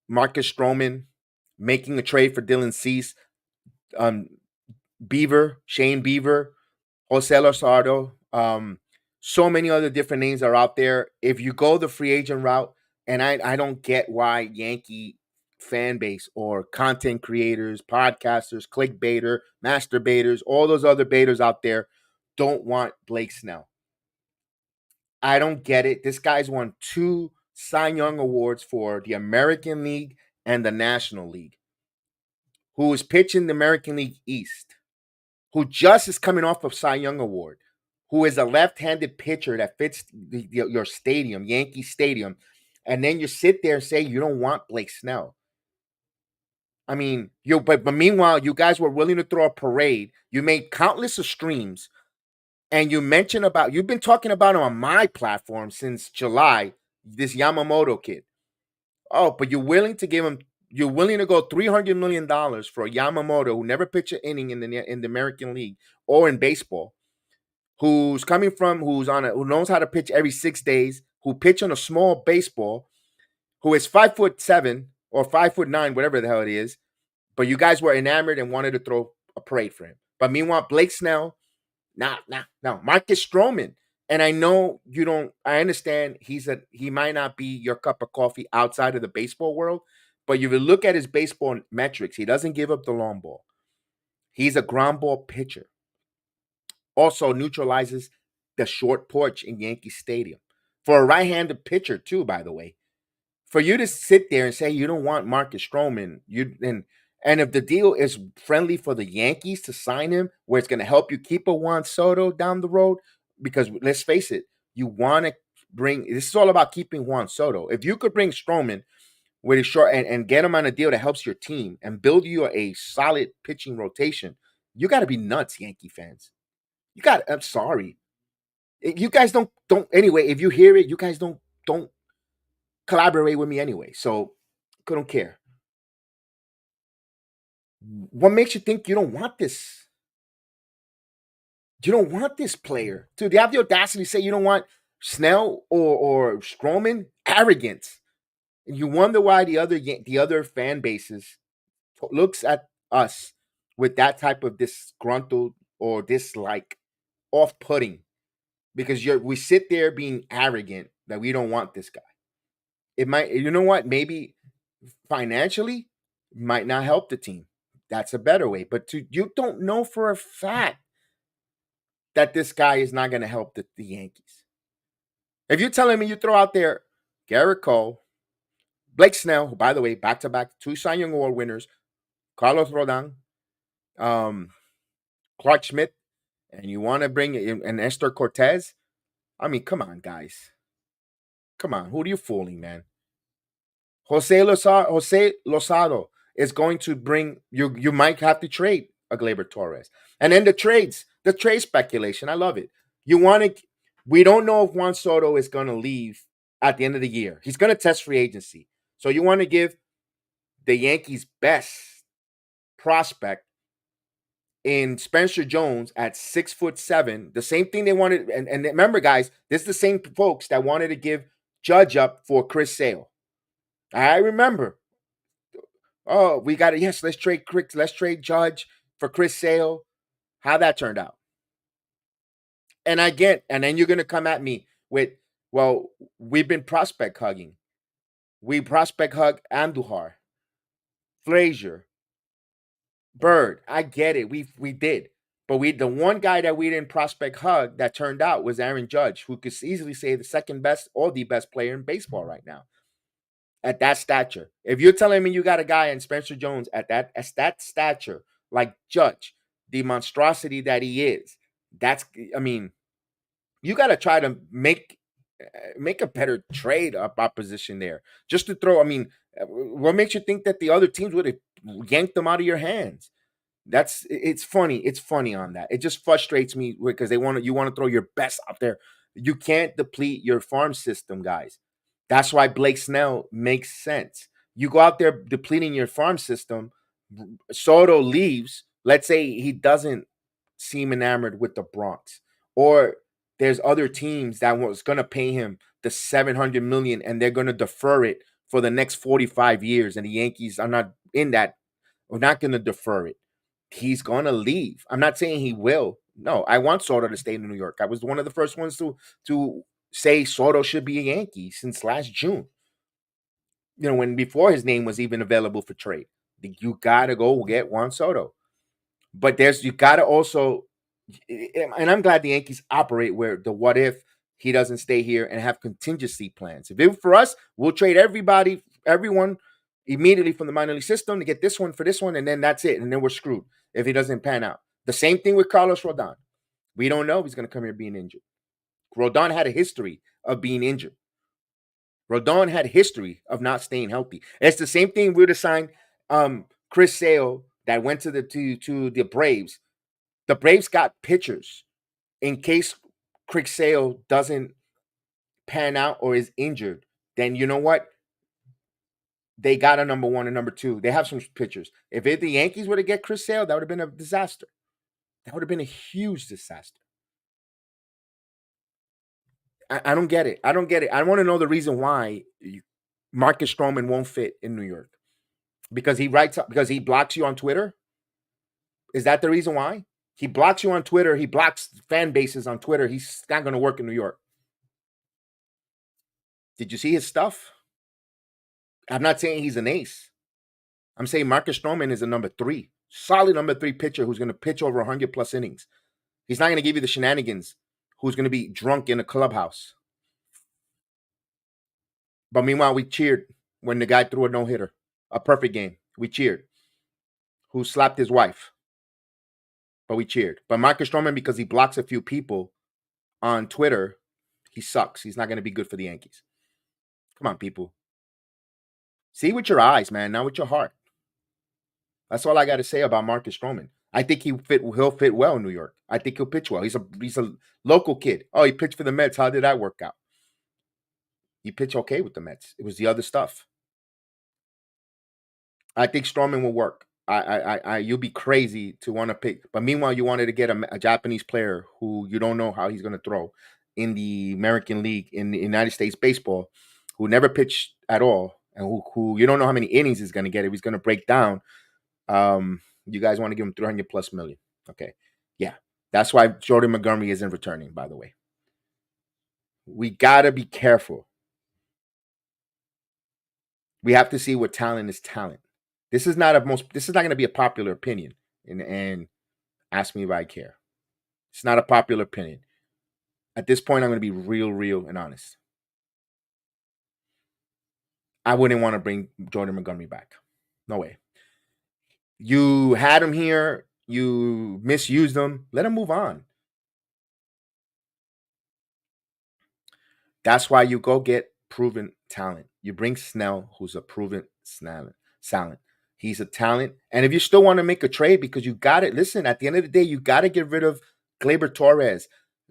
Marcus Stroman, making a trade for Dylan Cease, um, Shane Beaver, Jose Luzardo. So many other different names are out there. If you go the free agent route, and I don't get why Yankee fan base or content creators, podcasters, clickbaiter, masturbators, all those other baiters out there don't want Blake Snell. I don't get it. This guy's won 2 Cy Young awards for the American League and the National League. Who is pitching the American League East? Who just is coming off of Cy Young Award, who is a left-handed pitcher that fits your stadium, Yankee Stadium, and then you sit there and say you don't want Blake Snell. I mean, but meanwhile, you guys were willing to throw a parade. You made countless of streams, and you've been talking about him on my platform since July, this Yamamoto kid. Oh, but you're willing to give him You're willing to go $300 million for a Yamamoto who never pitched an inning in the American League or in baseball, who knows how to pitch every 6 days, who pitch on a small baseball, who is 5'7" or 5'9", whatever the hell it is. But you guys were enamored and wanted to throw a parade for him. But meanwhile, Blake Snell, no. Marcus Stroman. And I know you don't. I understand he might not be your cup of coffee outside of the baseball world, but if you look at his baseball metrics, he doesn't give up the long ball. He's a ground ball pitcher. Also neutralizes the short porch in Yankee Stadium for a right-handed pitcher too. By the way, for you to sit there and say you don't want Marcus Stroman, and if the deal is friendly for the Yankees to sign him, where it's going to help you keep a Juan Soto down the road, because let's face it, you want to bring. This is all about keeping Juan Soto. If you could bring Stroman with a short and get him on a deal that helps your team and build you a solid pitching rotation, you got to be nuts, Yankee fans. You got. I'm sorry, you guys don't. Anyway, if you hear it, you guys don't collaborate with me anyway. So I don't care. What makes you think you don't want this? You don't want this player. Dude, you have the audacity to say you don't want Snell or Stroman? Arrogance. And you wonder why the other fan bases looks at us with that type of disgruntled or dislike, off-putting, because we sit there being arrogant that we don't want this guy. It might, you know what? Maybe financially might not help the team. That's a better way. But you don't know for a fact that this guy is not going to help the Yankees. If you're telling me you throw out there Garrett Cole, Blake Snell, who, by the way, back-to-back 2 Cy Young Award winners, Carlos Rodon, um, Clark Schmidt, and you want to bring in an Esther Cortez, I mean, come on, guys. Come on. Who are you fooling, man? Jose Lozado is going to bring you. You might have to trade a Gleyber Torres, and then the trade speculation. I love it. You want to. We don't know if Juan Soto is going to leave at the end of the year. He's going to test free agency, so you want to give the Yankees' best prospect in Spencer Jones at 6'7", the same thing they wanted. And remember, guys, this is the same folks that wanted to give Judge up for Chris Sale. I remember. Oh, we got it. Yes, let's trade Chris. Let's trade Judge for Chris Sale. How that turned out. And then you're gonna come at me with, well, we've been prospect hugging. We prospect hug Andujar, Frazier, Bird. I get it. We did. But the one guy that we didn't prospect hug that turned out was Aaron Judge, who could easily say the second best or the best player in baseball right now. At that stature. If you're telling me you got a guy in Spencer Jones at that stature, like Judge, the monstrosity that he is, I mean, you got to try to make a better trade opposition there. Just to throw, I mean, what makes you think that the other teams would have yanked them out of your hands? It's funny. It's funny on that. It just frustrates me because you want to throw your best out there. You can't deplete your farm system, guys. That's why Blake Snell makes sense. You go out there depleting your farm system. Soto leaves. Let's say he doesn't seem enamored with the Bronx, or there's other teams that was going to pay him the 700 million, and they're going to defer it for the next 45 years, and the Yankees are not in that. We're not going to defer it. He's going to leave. I'm not saying he will. No, I want Soto to stay in New York. I was one of the first ones to say Soto should be a Yankee since last June. When before his name was even available for trade. You gotta go get Juan Soto. But you gotta also, and I'm glad the Yankees operate where the what if he doesn't stay here and have contingency plans. If it for us, we'll trade everyone immediately from the minor league system to get this one for this one, and then that's it. And then we're screwed if he doesn't pan out. The same thing with Carlos Rodon. We don't know if he's gonna come here being injured. Rodon had a history of being injured. Rodon had a history of not staying healthy. It's the same thing we would have signed Chris Sale that went to the Braves. The Braves got pitchers in case Chris Sale doesn't pan out or is injured. Then you know what? They got a number one and number two. They have some pitchers. If the Yankees were to get Chris Sale, that would have been a disaster. That would have been a huge disaster. I don't get it. I don't get it. I want to know the reason why Marcus Stroman won't fit in New York. Because he writes up, because he blocks you on Twitter. Is that the reason why? He blocks you on Twitter. He blocks fan bases on Twitter. He's not going to work in New York. Did you see his stuff? I'm not saying he's an ace. I'm saying Marcus Stroman is a number three, solid number three pitcher who's going to pitch over 100 plus innings. He's not going to give you the shenanigans. Who's going to be drunk in a clubhouse? But meanwhile, we cheered when the guy threw a no hitter, a perfect game. We cheered. Who slapped his wife? But we cheered. But Marcus Stroman, because he blocks a few people on Twitter, he sucks. He's not going to be good for the Yankees. Come on, people. See with your eyes, man, not with your heart. That's all I got to say about Marcus Stroman. I think he'll fit well in New York. I think he'll pitch well. He's a local kid. Oh, he pitched for the Mets. How did that work out? He pitched okay with the Mets. It was the other stuff. I think Stroman will work. You'll be crazy to want to pick. But meanwhile, you wanted to get a Japanese player who you don't know how he's going to throw in the American League, in the United States baseball, who never pitched at all, and who you don't know how many innings he's going to get if he's going to break down. You guys want to give him 300 plus million. Okay. Yeah. That's why Jordan Montgomery isn't returning, by the way. We got to be careful. We have to see what talent is talent. This is not going to be a popular opinion. And ask me if I care. It's not a popular opinion. At this point, I'm going to be real and honest. I wouldn't want to bring Jordan Montgomery back. No way. You had him here. You misused him. Let him move on. That's why you go get proven talent. You bring Snell, who's a proven talent. He's a talent. And if you still want to make a trade because you got it, listen, at the end of the day, you got to get rid of Gleyber Torres.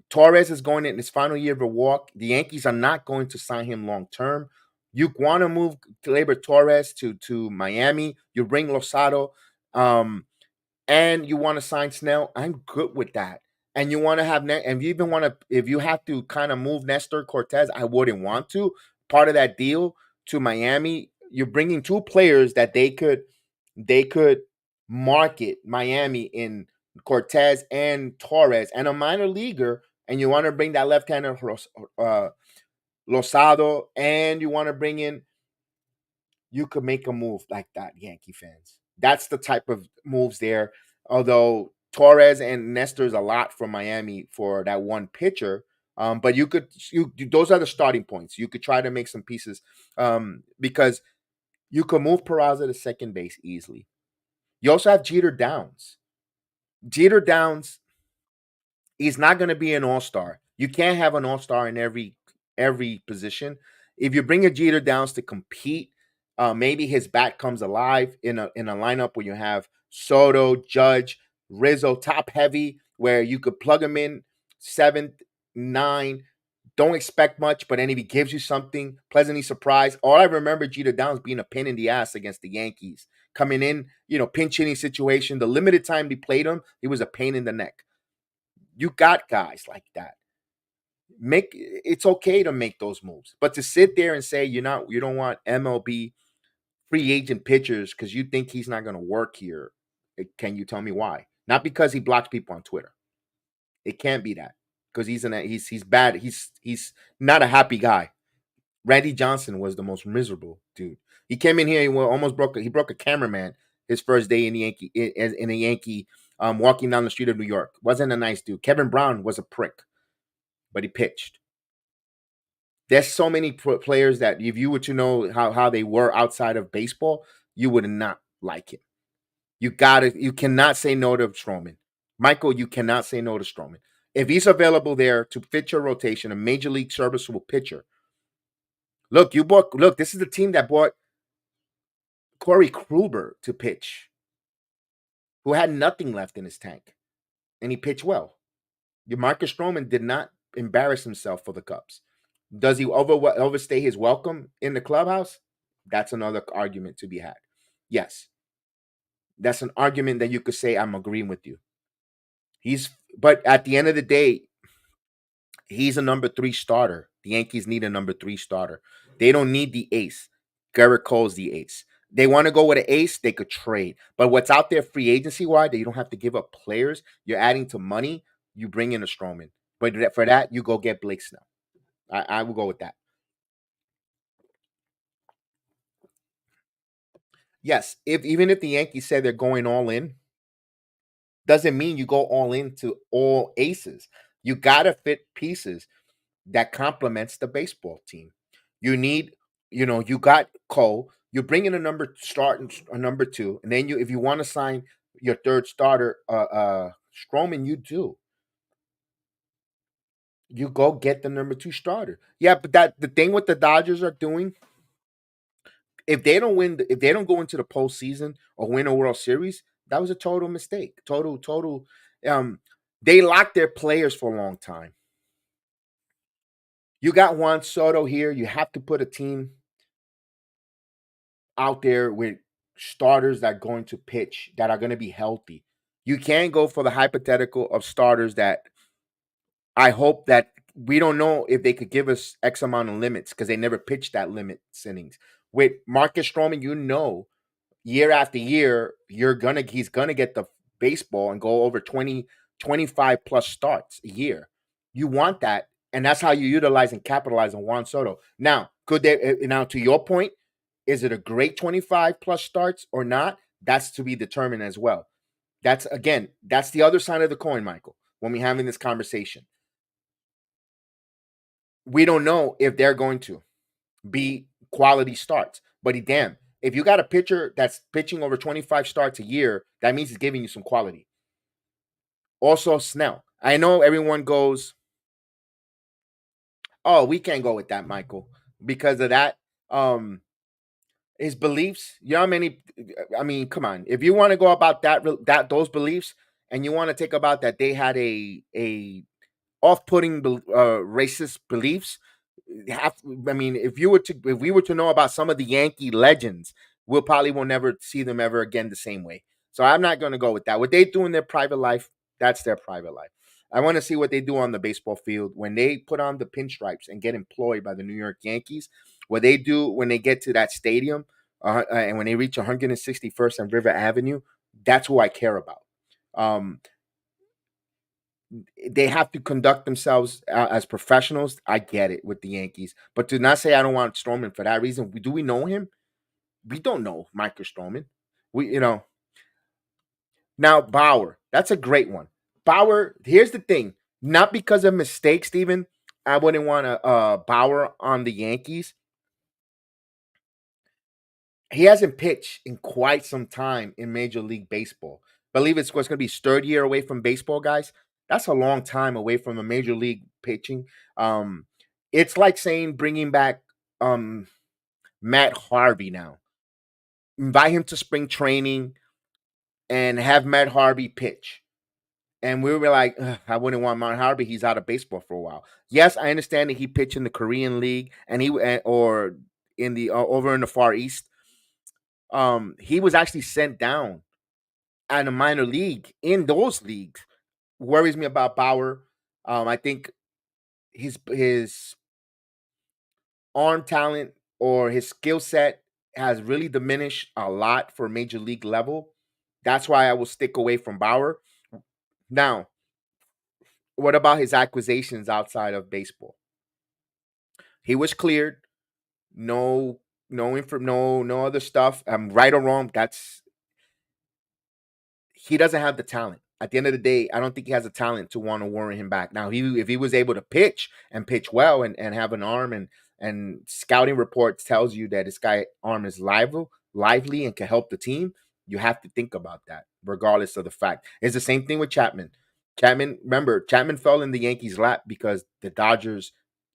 Torres is going in his final year of a walk. The Yankees are not going to sign him long term. You want to move Gleyber Torres to Miami. You bring Luzardo, and you want to sign Snell. I'm good with that. And you want to have, and you even want to, if you have to kind of move Nestor Cortez, I wouldn't want to. Part of that deal to Miami, you're bringing two players that they could market Miami in Cortez and Torres and a minor leaguer, and you want to bring that left-hander Luzardo, and you want to bring in, you could make a move like that, Yankee fans. That's the type of moves there. Although Torres and Nestor's a lot from Miami for that one pitcher. But those are the starting points. You could try to make some pieces because you could move Peraza to second base easily. You also have Jeter Downs. Jeter Downs, he's not going to be an all-star. You can't have an all-star in every position. If you bring a Jeter Downs to compete, maybe his bat comes alive in a lineup where you have Soto, Judge, Rizzo, top heavy, where you could plug him in 7th, 9. Don't expect much, but then if he gives you something, pleasantly surprised. All I remember Jeter Downs being a pain in the ass against the Yankees. Coming in, pinch hitting situation. The limited time he played him, he was a pain in the neck. You got guys like that. It's okay to make those moves, but to sit there and say you don't want MLB free agent pitchers because you think he's not going to work here. Can you tell me why? Not because he blocks people on Twitter. It can't be that because he's bad. He's not a happy guy. Randy Johnson was the most miserable dude. He came in here and almost broke a cameraman his first day in a Yankee walking down the street of New York. Wasn't a nice dude. Kevin Brown was a prick, but he pitched. There's so many players that if you were to know how they were outside of baseball, you would not like it. You cannot say no to Stroman. Michael, you cannot say no to Stroman. If he's available there to fit your rotation, a major league serviceable pitcher. Look, this is the team that bought Corey Kluber to pitch, who had nothing left in his tank, and he pitched well. Your Marcus Stroman did not embarrass himself for the Cubs. Does he overstay his welcome in the clubhouse? That's another argument to be had. Yes, that's an argument that you could say I'm agreeing with you. But at the end of the day, he's a number three starter. The Yankees need a number three starter. They don't need the ace. Garrett Cole's the ace. They want to go with an ace, they could trade. But what's out there free agency wide that you don't have to give up players, you're adding to money, you bring in a Stroman. But for that, you go get Blake Snell. I will go with that. Yes, if even if the Yankees say they're going all in, doesn't mean you go all into all aces. You gotta fit pieces that complements the baseball team. You need, you got Cole. You bring in a number start and a number two, and then if you want to sign your third starter, Stroman, you do. You go get the number two starter. Yeah, but the thing what the Dodgers are doing, if they don't win, if they don't go into the postseason or win a World Series, that was a total mistake. Total. Um, they locked their players for a long time. You got Juan Soto here. You have to put a team out there with starters that are going to pitch, that are going to be healthy. You can't go for the hypothetical of starters that I hope that we don't know if they could give us X amount of limits because they never pitched that limit innings. With Marcus Stroman, year after year, he's gonna get the baseball and go over 20, 25 plus starts a year. You want that, and that's how you utilize and capitalize on Juan Soto. Now, now to your point, is it a great 25 plus starts or not? That's to be determined as well. That's the other side of the coin, Michael, when we're having this conversation. We don't know if they're going to be quality starts. But damn, if you got a pitcher that's pitching over 25 starts a year, that means he's giving you some quality. Also, Snell. I know everyone goes, oh, we can't go with that, Michael, because of that. His beliefs. You know how many? I mean, come on. If you want to go about those beliefs, and you want to take about that, they had a off-putting racist beliefs. I mean, if we were to know about some of the Yankee legends, will never see them ever again the same way. So I'm not going to go with that. What they do in their private life, that's their private life. I want to see what they do on the baseball field when they put on the pinstripes and get employed by the New York Yankees. What they do when they get to that stadium and when they reach 161st and River Avenue, that's who I care about. Um, they have to conduct themselves as professionals. I get it with the Yankees, but to not say I don't want Stroman for that reason. Do we know him? We don't know Michael Stroman. Now Bauer. That's a great one. Bauer. Here's the thing. Not because of mistakes, Steven. I wouldn't want to Bauer on the Yankees. He hasn't pitched in quite some time in Major League Baseball. I believe it's going to be his third year away from baseball, guys. That's a long time away from a Major League pitching. Um, it's like saying bringing back Matt Harvey now. Invite him to spring training and have Matt Harvey pitch. And we were like, I wouldn't want Matt Harvey. He's out of baseball for a while. Yes, I understand that he pitched in the Korean League and or in the over in the Far East. He was actually sent down at a minor league in those leagues. Worries me about Bauer. I think his arm talent or his skill set has really diminished a lot for major league level. That's why I will stick away from Bauer. Now, what about his acquisitions outside of baseball? He was cleared. No other stuff. Right or wrong. He doesn't have the talent. At the end of the day, I don't think he has the talent to want to warrant him back. Now, if he was able to pitch and pitch well and have an arm and scouting reports tells you that this guy arm is lively and can help the team, you have to think about that, regardless of the fact. It's the same thing with Chapman. Chapman fell in the Yankees' lap because the Dodgers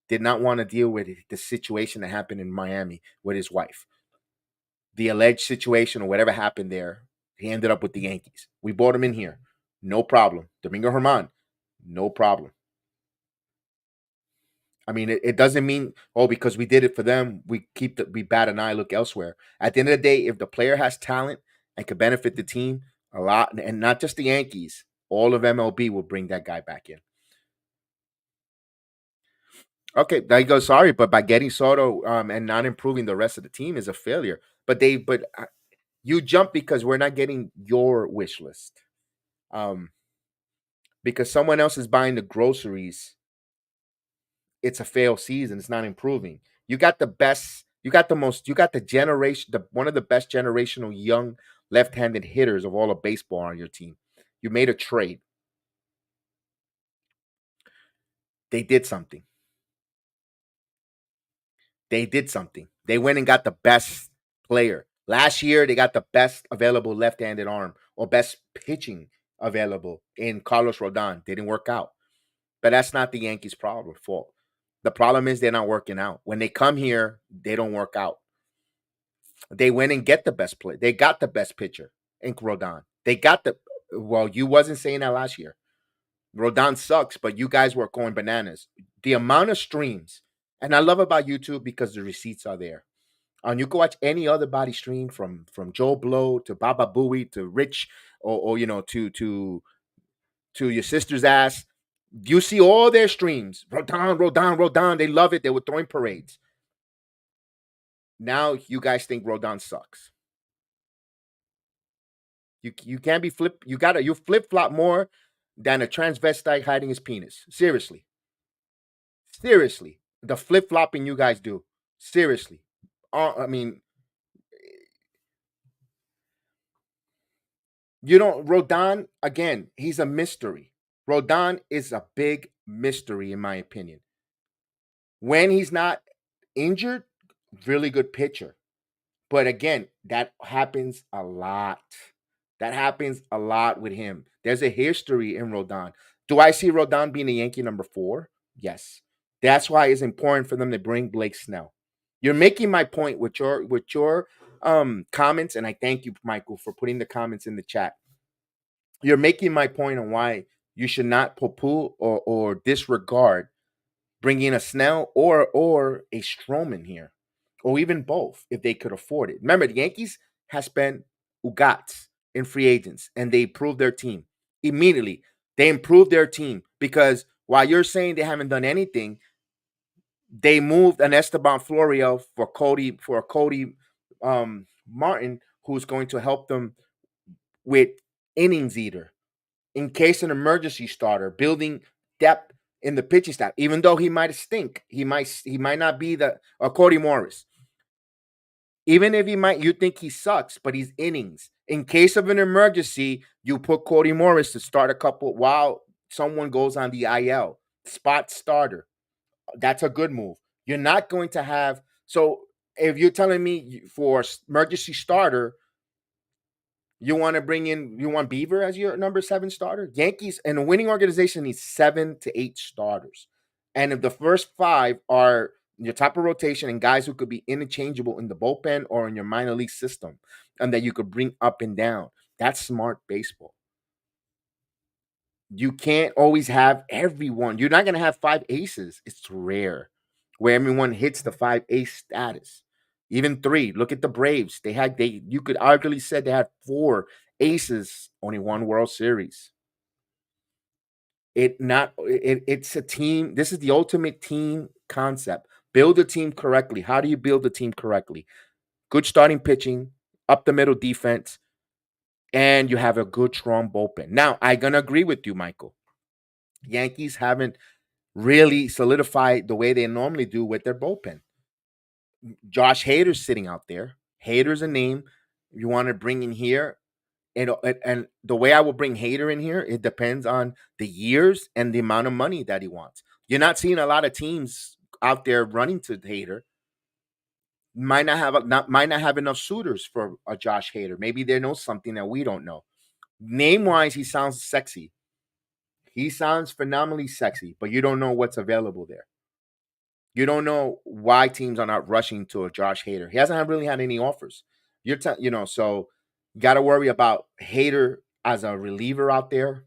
did not want to deal with the situation that happened in Miami with his wife. The alleged situation or whatever happened there, he ended up with the Yankees. We brought him in here. No problem. Domingo Herman, no problem. I mean, it doesn't mean, oh, because we did it for them, we bat an eye, look elsewhere. At the end of the day, if the player has talent and could benefit the team a lot, and not just the Yankees, all of MLB will bring that guy back in. Okay, there you go. Sorry, but by getting Soto and not improving the rest of the team is a failure. But you jump because we're not getting your wish list. Um, because someone else is buying the groceries, it's a failed season. It's not improving. You got the best. You got the most. You got the generation. The one of the best generational young left-handed hitters of all of baseball on your team. You made a trade. They did something. They did something. They went and got the best player. Last year, they got the best available left-handed arm or best pitching available in Carlos Rodon. Didn't work out. But that's not the Yankees' problem fault. The problem is they're not working out. When they come here, they don't work out. They went and get the best play. They got the best pitcher in Rodon. They got the well, you wasn't saying that last year. Rodon sucks, but you guys were going bananas. The amount of streams, and I love about YouTube because the receipts are there. And you can watch any other body stream from Joe Blow to Baba Booey to Rich or to your sister's ass. You see all their streams. Rodon, Rodon, Rodon. They love it. They were throwing parades. Now you guys think Rodon sucks. You can't be flip. You flip flop more than a transvestite hiding his penis. Seriously, seriously, the flip flopping you guys do. Seriously, I mean, you don't. Rodon again. He's a mystery. Rodon is a big mystery in my opinion. When he's not injured, really good pitcher. But again, that happens a lot. That happens a lot with him. There's a history in Rodon. Do I see Rodon being a Yankee number 4? Yes. That's why it's important for them to bring Blake Snell. You're making my point with your comments, and I thank you, Michael, for putting the comments in the chat. You're making my point on why you should not poo-poo or disregard bringing a Snell or a Stroman here, or even both if they could afford it. Remember, the Yankees have spent ugats in free agents, and they improved their team immediately. They improved their team because while you're saying they haven't done anything, they moved an Esteban Florial for Cody Martin, who's going to help them with innings eater in case an emergency starter, building depth in the pitching staff. Even though he might stink, he might not be the Cody Morris. Even if you think he sucks, but he's innings. In case of an emergency, you put Cody Morris to start a couple while someone goes on the IL. Spot starter. That's a good move. You're not going to have so if you're telling me for emergency starter, you want to bring in you want Beaver as your number 7 starter? Yankees and a winning organization needs 7 to 8 starters. And if the first 5 are your top of rotation and guys who could be interchangeable in the bullpen or in your minor league system and that you could bring up and down, that's smart baseball. You can't always have everyone. You're not going to have 5 aces. It's rare where everyone hits the 5 ace status. Even 3. Look at the Braves. You could arguably said they had 4 aces, only 1 World Series. It's a team. This is the ultimate team concept. Build a team correctly. How do you build a team correctly? Good starting pitching, up the middle defense, and you have a good strong bullpen. Now, I'm gonna agree with you, Michael. Yankees haven't really solidified the way they normally do with their bullpen. Josh Hader's sitting out there. Hader's a name you want to bring in here. And the way I will bring Hader in here, it depends on the years and the amount of money that he wants. You're not seeing a lot of teams out there running to Hader. Might not have enough suitors for a Josh Hader. Maybe they know something that we don't know. Name wise, he sounds sexy. He sounds phenomenally sexy, but you don't know what's available there. You don't know why teams are not rushing to a Josh Hader. He hasn't really had any offers. So you got to worry about Hader as a reliever out there.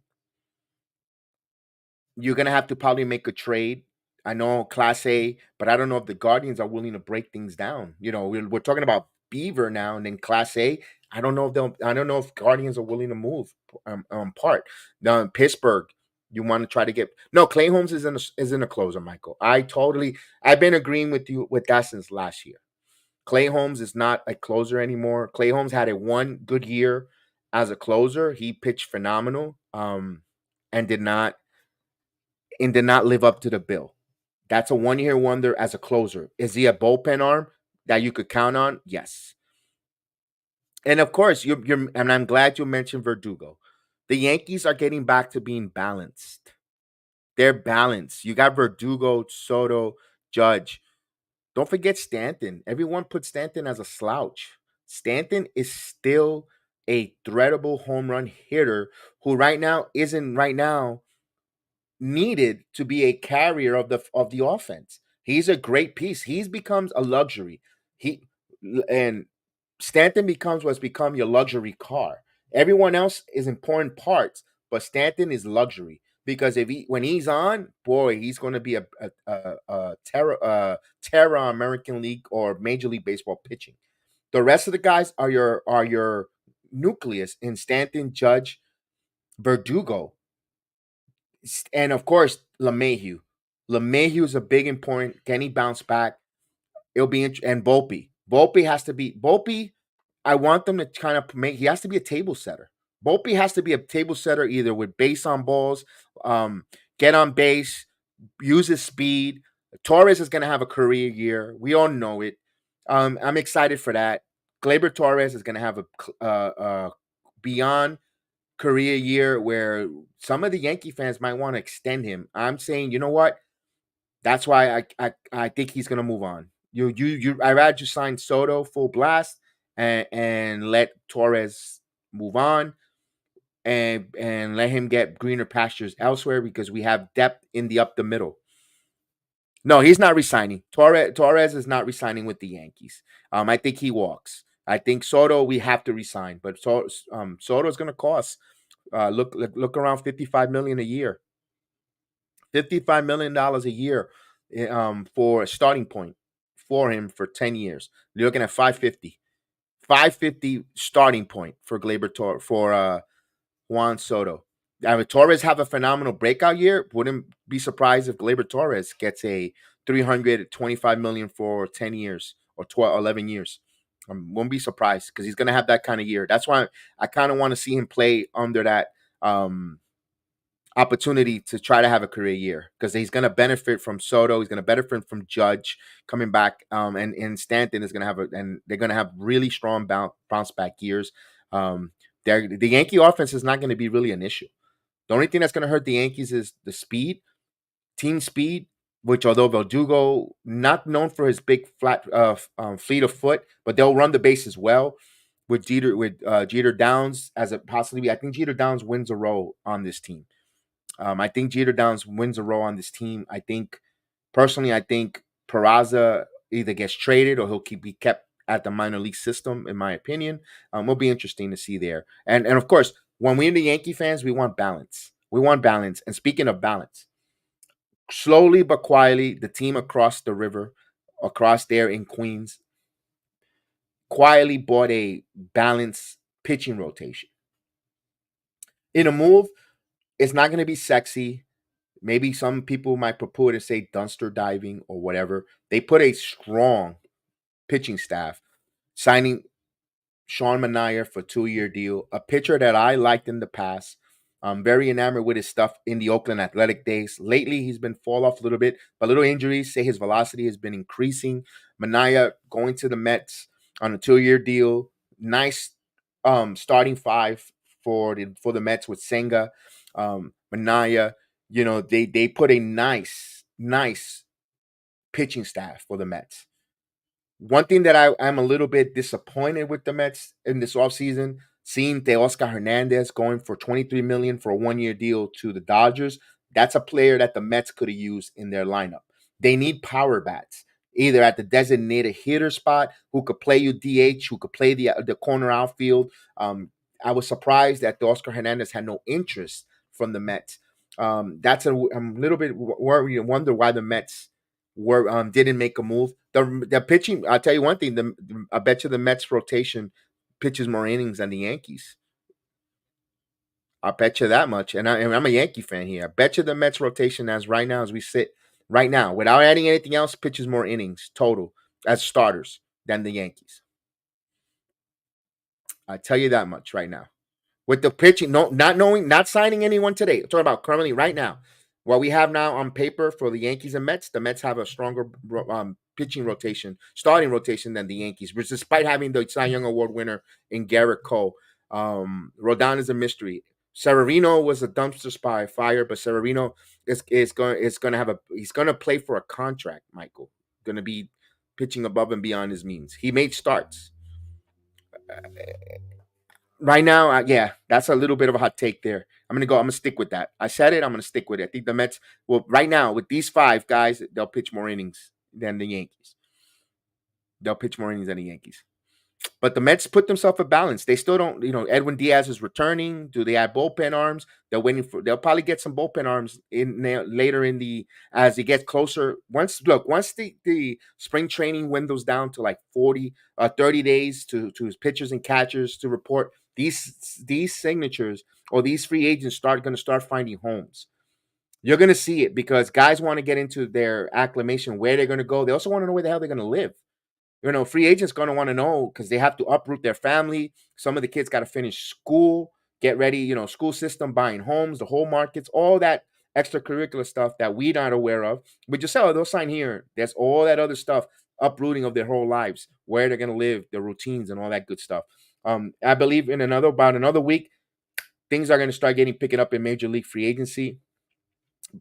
You're gonna have to probably make a trade I know Class A, but I don't know if the Guardians are willing to break things down. We're talking about Beaver now, and then Class A. I don't know if they'll. I don't know if Guardians are willing to move part. Now Pittsburgh, you want to try to get no. Clay Holmes is in a closer, Michael. I've been agreeing with you with that since last year. Clay Holmes is not a closer anymore. Clay Holmes had a one good year as a closer. He pitched phenomenal, and did not live up to the bill. That's a 1 year wonder as a closer. Is he a bullpen arm that you could count on? Yes. And of course, and I'm glad you mentioned Verdugo. The Yankees are getting back to being balanced. They're balanced. You got Verdugo, Soto, Judge. Don't forget Stanton. Everyone put Stanton as a slouch. Stanton is still a threadable home run hitter who right now needed to be a carrier of the offense. He's a great piece. He's becomes a luxury. He and Stanton becomes what's become your luxury car. Everyone else is important parts, but Stanton is luxury because when he's on, boy, he's going to be a terror on American League or Major League Baseball pitching. The rest of the guys are your nucleus in Stanton, Judge, Verdugo, and of course LeMahieu. LeMahieu is a big important. Can he bounce back? It'll be and Volpe. Volpe has to be Volpe. I want them to kind of make. He has to be a table setter. Volpe has to be a table setter either with base on balls, get on base, use his speed. Torres is going to have a career year. We all know it. I'm excited for that. Gleyber Torres is going to have a beyond career year where some of the Yankee fans might want to extend him. I'm saying, you know what? That's why I think he's gonna move on. I rather you sign Soto full blast and let Torres move on and let him get greener pastures elsewhere because we have depth in the up the middle. No, he's not resigning. Torres is not resigning with the Yankees. I think he walks. I think Soto we have to resign, but Soto is going to cost. Look around 55 million a year. $55 million a year for a starting point for him for 10 years. You're looking at 550. 550 starting point for for Juan Soto. I mean, Torres have a phenomenal breakout year. Wouldn't be surprised if Gleyber Torres gets a 325 million for 10 years or 12, 11 years. Won't be surprised because he's going to have that kind of year. That's why I kind of want to see him play under that opportunity to try to have a career year because he's going to benefit from Soto. He's going to benefit from Judge coming back, and Stanton is going to and they're going to have really strong bounce back years. The Yankee offense is not going to be really an issue. The only thing that's going to hurt the Yankees is the speed, team speed. Which, although Verdugo not known for his big fleet of foot, but they'll run the bases well. With Jeter Downs as a possibly, I think Jeter Downs wins a role on this team. I think Jeter Downs wins a role on this team. I think Peraza either gets traded or he'll be kept at the minor league system, in my opinion. Will be interesting to see there. And of course, when we're the Yankee fans, we want balance. We want balance. And speaking of balance, slowly but quietly, the team across the river, across there in Queens, quietly bought a balanced pitching rotation. In a move, it's not going to be sexy. Maybe some people might purport to say dumpster diving or whatever. They put a strong pitching staff, signing Sean Manaea for a 2-year deal, a pitcher that I liked in the past. I'm very enamored with his stuff in the Oakland Athletic days. Lately, he's been fall off a little bit, but little injuries say his velocity has been increasing. Manaea going to the Mets on a 2-year deal. Nice starting five for the Mets with Senga, Manaea. They put a nice pitching staff for the Mets. One thing that I'm a little bit disappointed with the Mets in this offseason, seeing Teoscar Hernandez going for $23 million for a 1-year deal to the Dodgers. That's a player that the Mets could have used in their lineup. They need power bats, either at the designated hitter spot, who could play you DH, who could play the corner outfield. I was surprised that Teoscar Hernandez had no interest from the Mets. That's I'm a little bit worried. Wonder why the Mets were didn't make a move. The pitching. I'll tell you one thing. I bet you the Mets rotation pitches more innings than the Yankees. I bet you that much. And I'm a Yankee fan here. I bet you the Mets rotation as right now as we sit right now, without adding anything else, pitches more innings total as starters than the Yankees. I tell you that much right now. With the pitching, no, not knowing, not signing anyone today. I'm talking about currently right now. What we have now on paper for the Yankees and Mets, the Mets have a stronger pitching rotation, starting rotation than the Yankees, which despite having the Cy Young Award winner in Garrett Cole. Rodon is a mystery. Severino was a dumpster fire, but Severino is going to have a he's going to play for a contract. Michael going to be pitching above and beyond his means. He made starts. Right now, yeah, that's a little bit of a hot take there. I'm gonna stick with that. I said it. I'm gonna stick with it. I think the Mets will right now with these five guys, they'll pitch more innings than the Yankees. They'll pitch more innings than the Yankees. But the Mets put themselves a balance. They still don't, Edwin Diaz is returning. Do they add bullpen arms? They're waiting for. They'll probably get some bullpen arms in there later in the as it gets closer. Once the spring training windows down to like 30 days to his pitchers and catchers to report these signatures or these free agents going to start finding homes. You're going to see it because guys want to get into their acclimation where they're going to go. They also want to know where the hell they're going to live. Free agents going to want to know because they have to uproot their family. Some of the kids got to finish school, get ready, school system, buying homes, the whole markets, all that extracurricular stuff that we're not aware of. But just say, they'll sign here. There's all that other stuff, uprooting of their whole lives, where they're going to live, their routines, and all that good stuff. I believe in about another week, things are going to start picking up in Major League free agency.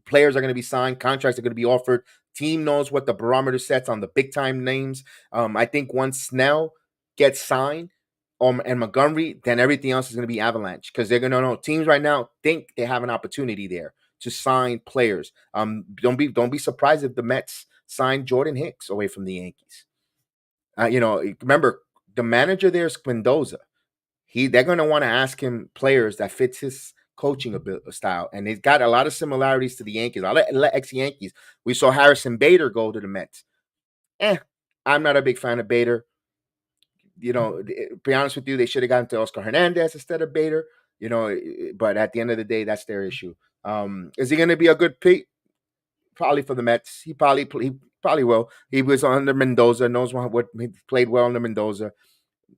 Players are going to be signed, contracts are going to be offered. Team knows what the barometer sets on the big time names. I think once Snell gets signed, and Montgomery, then everything else is going to be avalanche because they're going to know teams right now think they have an opportunity there to sign players. Don't be surprised if the Mets sign Jordan Hicks away from the Yankees. Remember the manager there is Mendoza. They're going to want to ask him players that fits his coaching style, and he's got a lot of similarities to the Yankees. A lot of ex-Yankees. We saw Harrison Bader go to the Mets. I'm not a big fan of Bader. To be honest with you, they should have gotten to Oscar Hernandez instead of Bader. But at the end of the day, that's their issue. Is he going to be a good pick? Probably for the Mets. He probably will. He was under Mendoza. Knows what he played well under Mendoza.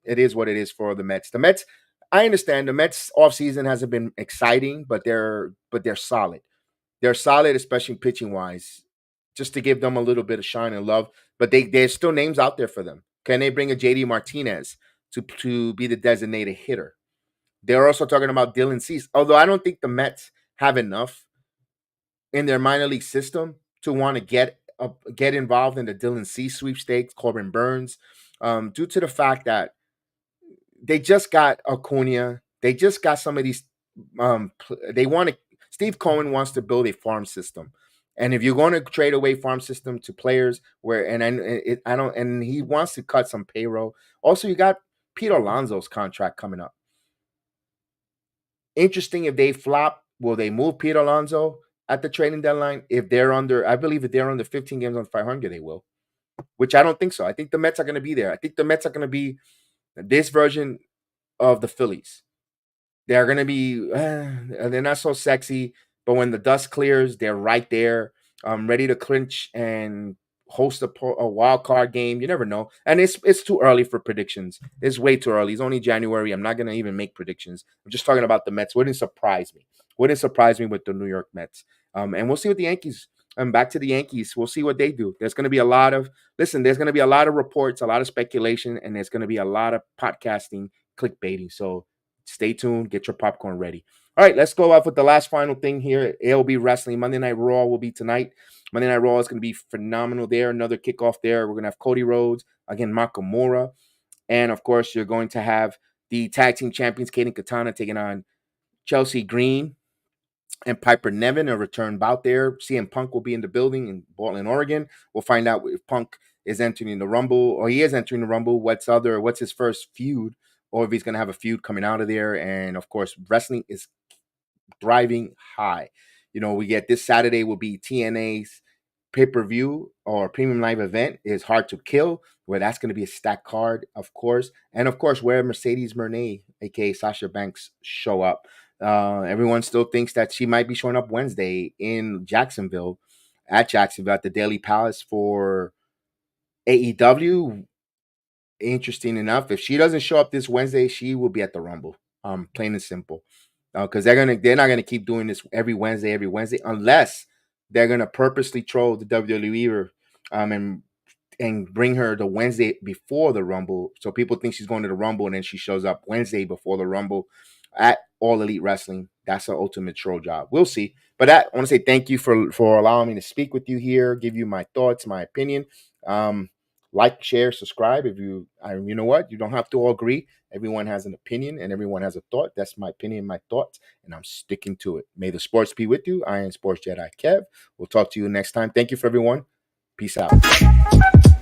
It is what it is for the Mets. The Mets, I understand the Mets offseason hasn't been exciting, but they're solid. They're solid, especially pitching wise. Just to give them a little bit of shine and love, but there's still names out there for them. Can they bring a JD Martinez to be the designated hitter? They're also talking about Dylan Cease, although I don't think the Mets have enough in their minor league system to want to get involved in the Dylan Cease sweepstakes, Corbin Burns, due to the fact that they just got Acuna. They just got some of these. They want to. Steve Cohen wants to build a farm system, and if you're going to trade away farm system to players, and he wants to cut some payroll. Also, you got Pete Alonso's contract coming up. Interesting if they flop, will they move Pete Alonso at the trading deadline? If they're under, I believe if they're under 15 games on 500, they will. Which I don't think so. I think the Mets are going to be there. I think the Mets are going to be this version of the Phillies. They're going to be, they're not so sexy, but when the dust clears, they're right there, ready to clinch and host a wild card game. You never know. And it's too early for predictions. It's way too early. It's only January. I'm not going to even make predictions. I'm just talking about the Mets. Wouldn't surprise me. Wouldn't surprise me with the New York Mets. And we'll see what the Yankees, back to the Yankees. We'll see what they do. There's going to be a lot of, there's going to be a lot of reports, a lot of speculation, and there's going to be a lot of podcasting, clickbaiting. So stay tuned. Get your popcorn ready. All right, let's go off with the last final thing here. ALB Wrestling. Monday Night Raw will be tonight. Monday Night Raw is going to be phenomenal there. Another kickoff there. We're going to have Cody Rhodes, again, Nakamura. And, of course, you're going to have the tag team champions, Kaden Katana, taking on Chelsea Green and Piper Nevin, a return bout there. CM Punk will be in the building in Portland, Oregon. We'll find out if Punk is entering the Rumble, or he is entering the Rumble. What's his first feud, or if he's going to have a feud coming out of there. And, of course, wrestling is thriving high. We get this Saturday will be TNA's pay-per-view or premium live event is Hard to Kill, where that's going to be a stacked card, of course. And of course, where Mercedes Mernay, aka Sasha Banks, show up. Everyone still thinks that she might be showing up Wednesday in Jacksonville, at the Daily Palace for AEW. Interesting enough, if she doesn't show up this Wednesday, she will be at the Rumble. Plain and simple. Because they're not gonna keep doing this every Wednesday, unless they're gonna purposely troll the WWE and bring her the Wednesday before the Rumble, so people think she's going to the Rumble, and then she shows up Wednesday before the Rumble at All Elite Wrestling. That's an ultimate troll job. We'll see. But I want to say thank you for allowing me to speak with you here, give you my thoughts, my opinion. Like, share, subscribe. You know what, you don't have to all agree. Everyone has an opinion and everyone has a thought. That's my opinion, my thoughts, and I'm sticking to it. May the sports be with you. I am Sports Jedi Kev. We'll talk to you next time. Thank you for everyone. Peace out.